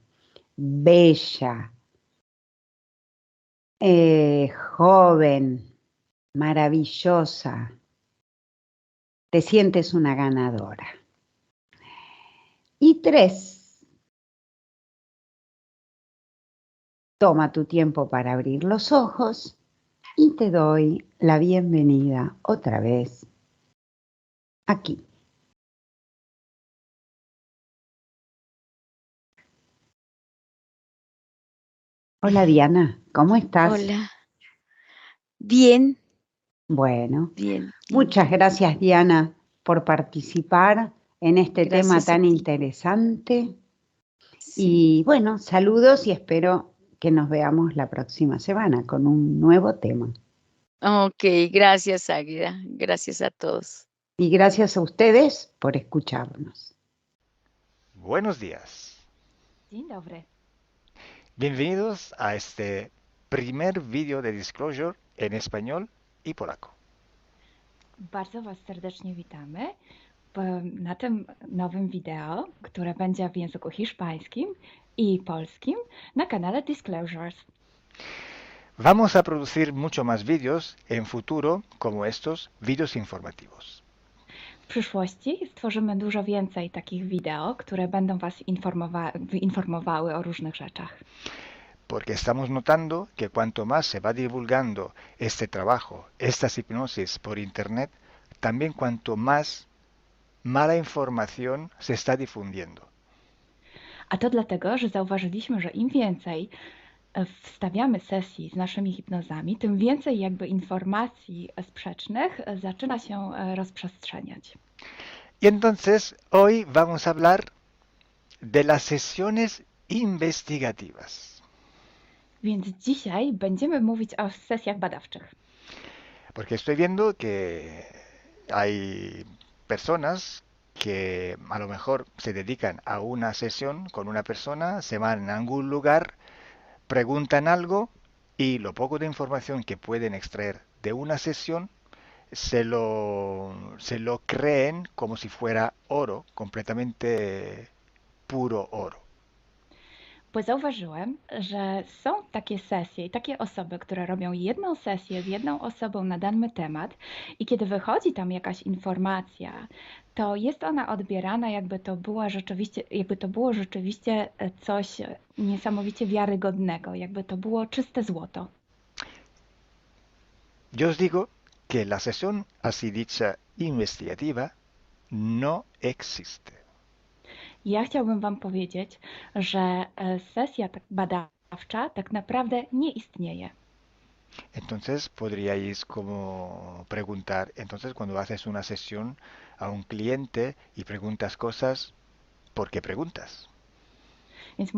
bella, joven, maravillosa. Te sientes una ganadora. Y 3, toma tu tiempo para abrir los ojos y te doy la bienvenida otra vez aquí. Hola Diana, ¿cómo estás? Hola. Bien, Bueno, bien, bien. muchas gracias Diana por participar en este tema Gracias a tan ti. interesante. Sí. Y bueno, saludos y espero que nos veamos la próxima semana con un nuevo tema. Ok, gracias, Águida. Gracias a todos. Y gracias a ustedes por escucharnos. Buenos días. Dzień dobry. Bienvenidos a este primer vídeo de Disclosure en español y polaco. Bardzo Was serdecznie witamy na tym nowym wideo, które będzie w języku hiszpańskim i polskim na kanale Disclosures. Vamos a producir mucho más vídeos en futuro como estos vídeos informativos. W przyszłości stworzymy dużo więcej takich wideo, które będą Was informowały o różnych rzeczach. Porque estamos notando que cuanto más se va divulgando este trabajo, estas hipnosis por internet, también cuanto más mala información se está difundiendo. A to dlatego, że zauważyliśmy, że im więcej wstawiamy sesji z naszymi hipnozami, tym więcej jakby informacji sprzecznych zaczyna się rozprzestrzeniać. Y entonces hoy vamos a hablar de las sesiones investigativas. Więc dzisiaj będziemy mówić o sesjach badawczych. Porque estoy viendo que hay personas que a lo mejor se dedican a una sesión con una persona, se van a algún lugar, preguntan algo y lo poco de información que pueden extraer de una sesión se lo creen como si fuera oro, completamente puro oro. Bo zauważyłem, że są takie sesje i takie osoby, które robią jedną sesję z jedną osobą na dany temat i kiedy wychodzi tam jakaś informacja, to jest ona odbierana jakby to było rzeczywiście coś niesamowicie wiarygodnego, jakby to było czyste złoto. Yo os digo que la sesión así dicha investigativa no existe. Ja chciałbym Wam powiedzieć, że sesja badawcza tak naprawdę nie istnieje. Entonces podríais como preguntar, entonces cuando haces una sesión a un cliente y preguntas cosas, ¿por qué preguntas? Więc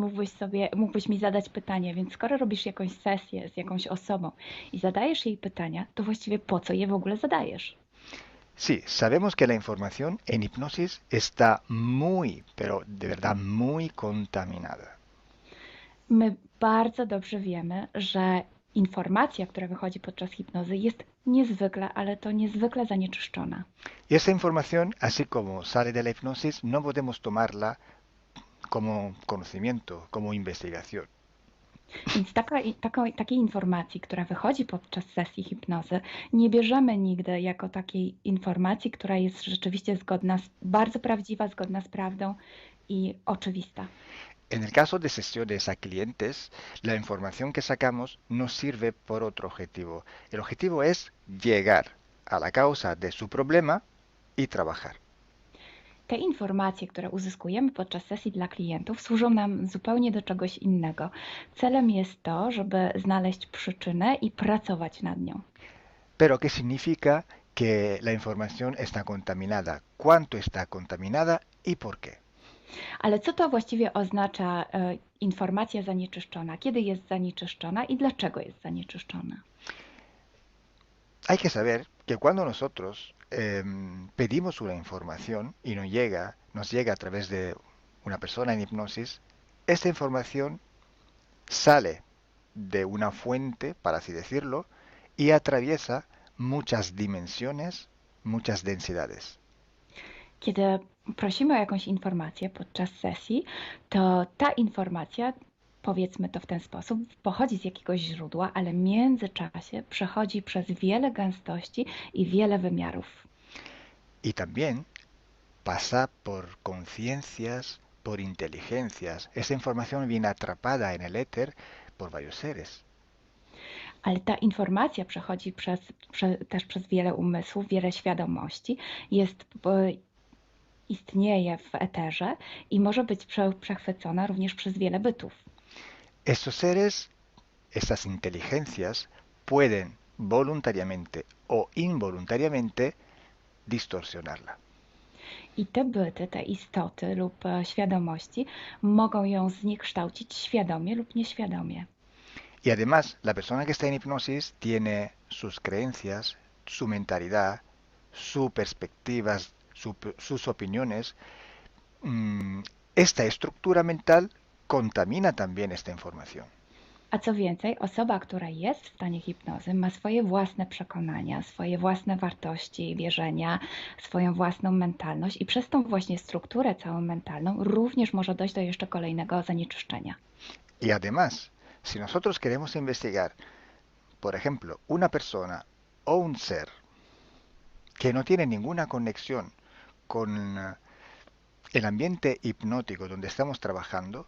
mógłbyś mi zadać pytanie, więc skoro robisz jakąś sesję z jakąś osobą i zadajesz jej pytania, to właściwie po co je w ogóle zadajesz? Sí, sabemos que la información en hipnosis está muy, pero de verdad muy contaminada. My bardzo dobrze wiemy, że informacja, która wychodzi podczas hipnozy jest niezwykle, ale to niezwykle zanieczyszczona. Y esa información, así como sale de la hipnosis, no podemos tomarla como conocimiento, como investigación. Więc takiej informacji, która wychodzi podczas sesji hipnozy, nie bierzemy nigdy jako takiej informacji, która jest rzeczywiście bardzo prawdziwa, zgodna z prawdą i oczywista. En el caso de sesiones a clientes, la información que sacamos nos sirve por otro objetivo. El objetivo es llegar a la causa de su problema y trabajar. te informacje, które uzyskujemy podczas sesji dla klientów, służą nam zupełnie do czegoś innego. Celem jest to, żeby znaleźć przyczynę i pracować nad nią. Pero ¿qué significa que la información está contaminada? ¿Cuánto está contaminada y por qué? Ale co to właściwie oznacza informacja zanieczyszczona? Kiedy jest zanieczyszczona i dlaczego jest zanieczyszczona? Hay que saber que cuando nosotros pedimos una información y nos llega a través de una persona en hipnosis, esta información sale de una fuente, para así decirlo, y atraviesa muchas dimensiones, muchas densidades. Kiedy prosimy o jakąś informację podczas sesji, to ta informacja, powiedzmy to w ten sposób, pochodzi z jakiegoś źródła, ale w międzyczasie przechodzi przez wiele gęstości i wiele wymiarów. Y también pasa por conciencias, por inteligencias. Esa información viene atrapada en el éter por varios seres. Ale ta informacja przechodzi też przez wiele umysłów, wiele świadomości, istnieje w eterze i może być przechwycona również przez wiele bytów. Estos seres, estas inteligencias, pueden voluntariamente o involuntariamente distorsionarla. I te byty, te istoty lub świadomości mogą ją zniekształcić świadomie lub nieświadomie. Y además, la persona que está en hipnosis tiene sus creencias, su mentalidad, sus perspectivas, sus opiniones. Esta estructura mental contamina también esta información. A co więcej, osoba, która jest w stanie hipnozy, ma swoje własne przekonania, swoje własne wartości, wierzenia, swoją własną mentalność i przez tą właśnie strukturę całą mentalną również może dojść do jeszcze kolejnego zanieczyszczenia. Y además, si nosotros queremos investigar, por ejemplo, una persona o un ser que no tiene ninguna conexión con el ambiente hipnótico donde estamos trabajando,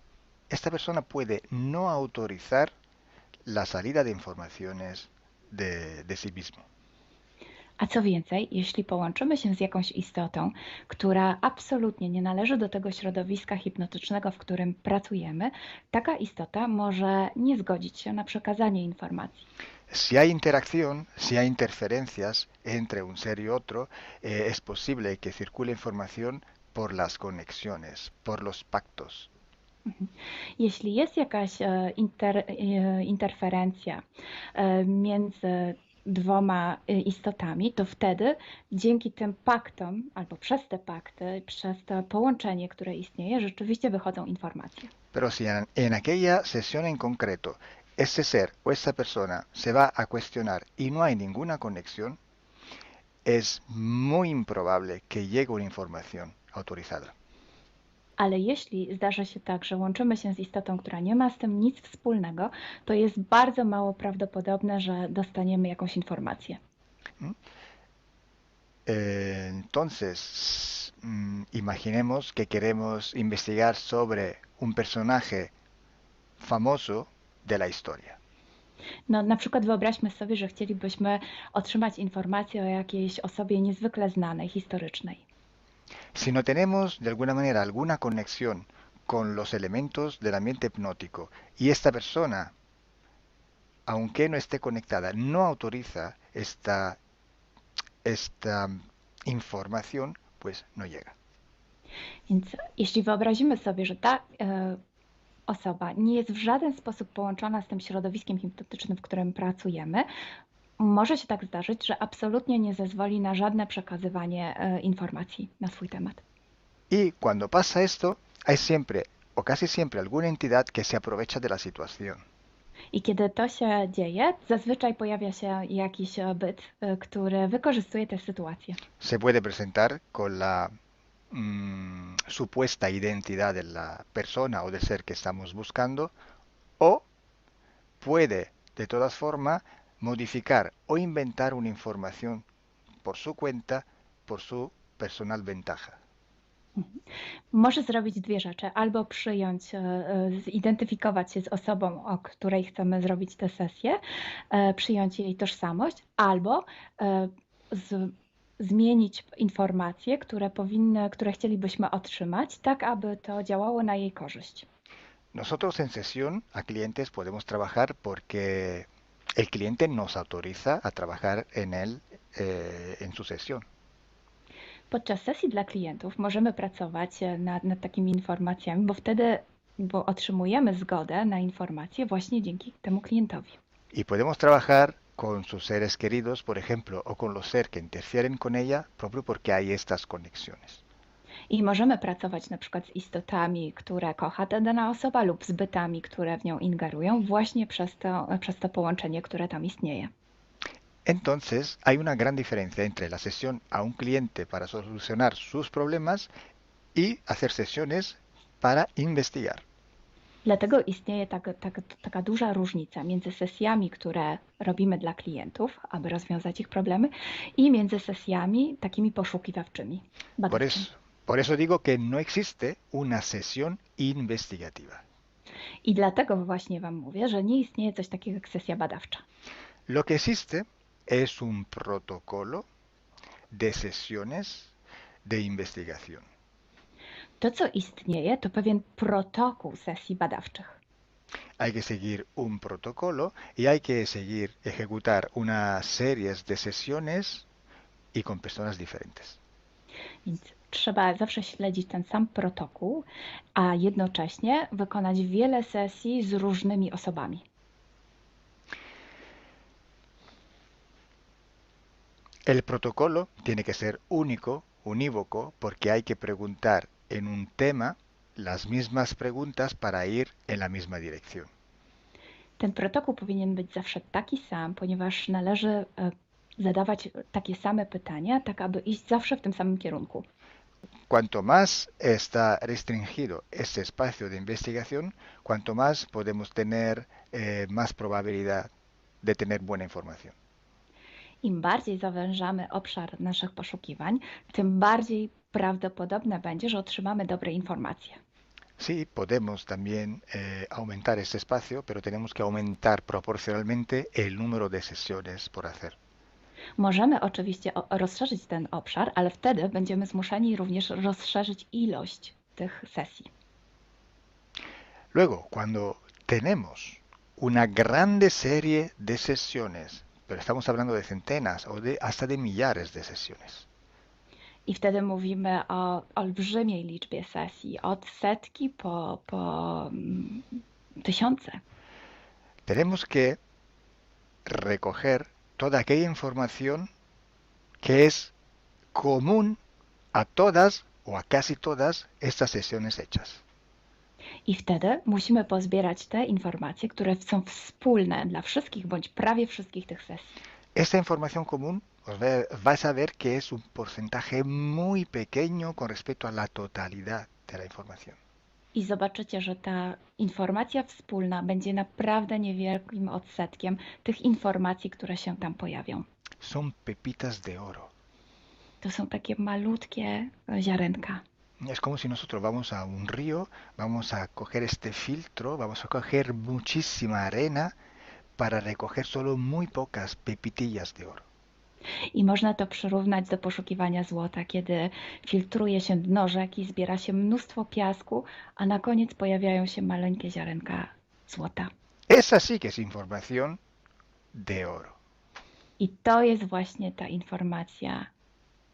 esta persona puede no autorizar la salida de informaciones de sí mismo. A co więcej, jeśli połączymy się z jakąś istotą, która absolutnie nie należy do tego środowiska hipnotycznego, w którym pracujemy, taka istota może nie zgodzić się na przekazanie informacji. Si hay interacción, si hay interferencias entre un ser y otro, es posible que circule información por las conexiones, por los pactos. Jeśli jest jakaś interferencja między dwoma istotami, to wtedy dzięki tym paktom, albo przez te pakty, przez to połączenie, które istnieje, rzeczywiście wychodzą informacje. Pero si en aquella sesión en concreto ese ser o esa persona se va a cuestionar y no hay ninguna conexión, es muy improbable que llegue una información autorizada. Ale jeśli zdarza się tak, że łączymy się z istotą, która nie ma z tym nic wspólnego, to jest bardzo mało prawdopodobne, że dostaniemy jakąś informację. Entonces, imaginemos que queremos investigar sobre un personaje famoso de la historia. No, na przykład wyobraźmy sobie, że chcielibyśmy otrzymać informację o jakiejś osobie niezwykle znanej, historycznej. Si no tenemos de alguna manera alguna conexión con los elementos del ambiente hipnótico y esta persona, aunque no esté conectada, no autoriza esta información, pues no llega. Więc jeśli wyobrazimy sobie, że ta osoba nie jest w żaden sposób połączona z tym środowiskiem hipnotycznym, w którym pracujemy, może się tak zdarzyć, że absolutnie nie zezwoli na żadne przekazywanie informacji na swój temat. Y cuando pasa esto, hay siempre o casi siempre alguna entidad que se aprovecha de la situación. I kiedy to się dzieje, zazwyczaj pojawia się jakiś byt, który wykorzystuje tę sytuację. Se puede presentar con la supuesta identidad de la persona o del ser que estamos buscando, o puede de todas formas modificar o inventar una información por su cuenta, por su personal ventaja. Może zrobić dwie rzeczy. Albo zidentyfikować się z osobą, o której chcemy zrobić tę sesję, przyjąć jej tożsamość, albo zmienić informacje, które chcielibyśmy otrzymać, tak aby to działało na jej korzyść. Nosotros en sesión a clientes podemos trabajar porque el cliente nos autoriza a trabajar en él, en su sesión. Podczas sesji dla klientów możemy pracować nad takimi informacjami, bo otrzymujemy zgodę na informacje właśnie dzięki temu klientowi. Y podemos trabajar con sus seres queridos, por ejemplo, o con los seres que interfieren con ella, propio porque hay estas conexiones. I możemy pracować na przykład z istotami, które kocha ta dana osoba lub z bytami, które w nią ingerują właśnie przez to połączenie, które tam istnieje. Entonces, hay una gran diferencia entre la sesión a un cliente para solucionar sus problemas y hacer sesiones para investigar. Dlatego istnieje taka duża różnica między sesjami, które robimy dla klientów, aby rozwiązać ich problemy, i między sesjami takimi poszukiwawczymi, badawczymi. Por eso digo que no existe una sesión investigativa. I dlatego właśnie Wam mówię, że nie istnieje coś takiego jak sesja badawcza. Lo que existe es un protocolo de sesiones de investigación. To, co istnieje, to pewien protokół sesji badawczych. Hay que seguir un protocolo y hay que ejecutar unas series de sesiones y con personas diferentes. Więc trzeba zawsze śledzić ten sam protokół, a jednocześnie wykonać wiele sesji z różnymi osobami. El protocolo tiene que ser único, unívoco, porque hay que preguntar en un tema las mismas preguntas para ir en la misma dirección. Ten protokół powinien być zawsze taki sam, ponieważ należy zadawać takie same pytania, tak aby iść zawsze w tym samym kierunku. Cuanto más está restringido ese espacio de investigación, cuanto más podemos tener más probabilidad de tener buena información. Im bardziej zawężamy obszar naszych poszukiwań, tym bardziej prawdopodobne będzie, że otrzymamy dobre informacje. Sí, podemos también aumentar ese espacio, pero tenemos que aumentar proporcionalmente el número de sesiones por hacer. Możemy oczywiście rozszerzyć ten obszar, ale wtedy będziemy zmuszeni również rozszerzyć ilość tych sesji. Luego, cuando tenemos una grande serie de sesiones, pero estamos hablando de centenas o hasta de millares de sesiones. I wtedy mówimy o olbrzymiej liczbie sesji, od setki po tysiące. Tenemos que recoger toda aquella información que es común a todas o a casi todas estas sesiones hechas. I wtedy musimy pozbierać te informacje, które są wspólne dla wszystkich bądź prawie wszystkich tych sesji. Esta información común vais a ver que es un porcentaje muy pequeño con respecto a la totalidad de la información. I zobaczycie, że ta informacja wspólna będzie naprawdę niewielkim odsetkiem tych informacji, które się tam pojawią. Son pepitas de oro. To są takie malutkie ziarenka. Es como si nosotros vamos a un río, vamos a coger este filtro, vamos a coger muchísima arena para recoger solo muy pocas pepitillas de oro. I można to przyrównać do poszukiwania złota, kiedy filtruje się dno rzeki, zbiera się mnóstwo piasku, a na koniec pojawiają się maleńkie ziarenka złota. Esa sí que es información de oro. I to jest właśnie ta informacja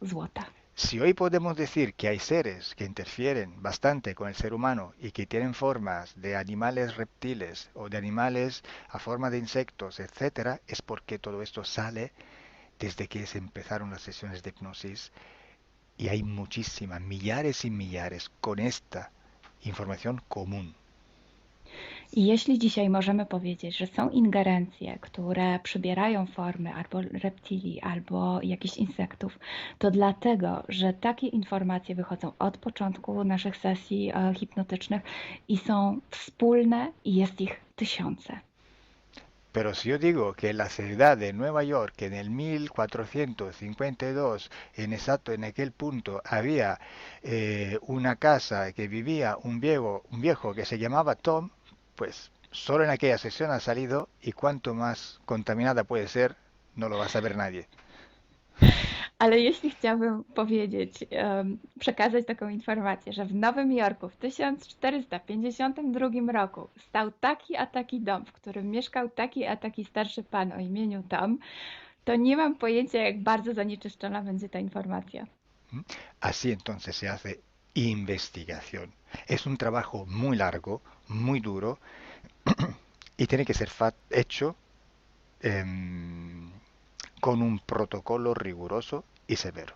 złota. Si hoy podemos decir que hay seres que interfieren bastante con el ser humano y que tienen formas de animales reptiles o de animales a forma de insectos, etcétera, es porque todo esto sale desde que se empezaron las sesiones de hipnosis y hay muchísimas, millares y millares con esta información común. I jeśli dzisiaj możemy powiedzieć, że są ingerencje, które przybierają formy albo reptilii, albo jakichś insektów, to dlatego, że takie informacje wychodzą od początku naszych sesji hipnotycznych i są wspólne i jest ich tysiące. Pero si yo digo que en la ciudad de Nueva York, en el 1452, en aquel punto, había una casa que vivía un viejo que se llamaba Tom, pues solo en aquella sesión ha salido y cuánto más contaminada puede ser, no lo va a saber nadie. Ale jeśli chciałbym powiedzieć, przekazać taką informację, że w Nowym Jorku w 1452 roku stał taki a taki dom, w którym mieszkał taki a taki starszy pan o imieniu Tom, to nie mam pojęcia, jak bardzo zanieczyszczona będzie ta informacja. Así entonces se hace investigación. Es un trabajo muy largo, muy duro y tiene que ser hecho con un protocolo riguroso y severo.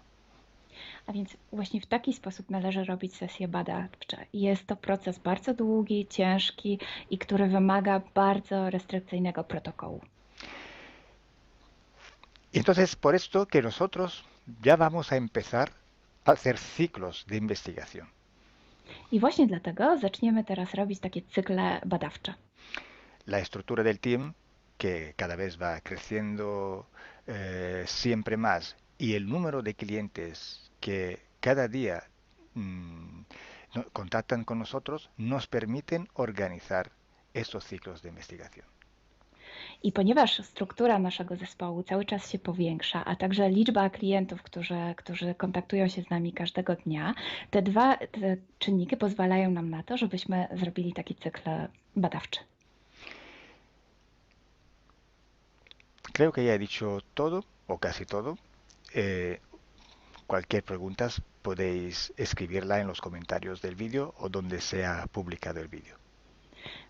A więc właśnie w taki sposób należy robić sesje badawcze. Jest to proces bardzo długi, ciężki i który wymaga bardzo restrykcyjnego protokołu. Y entonces por esto que nosotros ya vamos a empezar a hacer ciclos de investigación. I właśnie dlatego zaczniemy teraz robić takie cykle badawcze. La estructura del team, que cada vez va creciendo siempre más, y el número de clientes que cada día contactan con nosotros, nos permiten organizar estos ciclos de investigación. I ponieważ struktura naszego zespołu cały czas się powiększa, a także liczba klientów, którzy kontaktują się z nami każdego dnia, te czynniki pozwalają nam na to, żebyśmy zrobili taki cykl badawczy. Creo que ya he dicho todo, o casi todo. Cualquier pregunta podéis escribirla en los comentarios del vídeo o donde sea publicado el vídeo.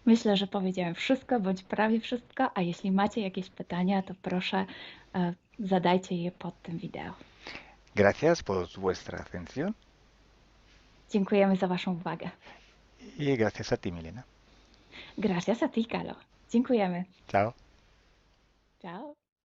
Myślę, że powiedziałem wszystko, bądź prawie wszystko, a jeśli macie jakieś pytania, to proszę zadajcie je pod tym wideo. Gracias por vuestra atención. Dziękujemy za Waszą uwagę. Y gracias a ti, Milena. Gracias a ti, Kalo. Dziękujemy. Chao. Ciao.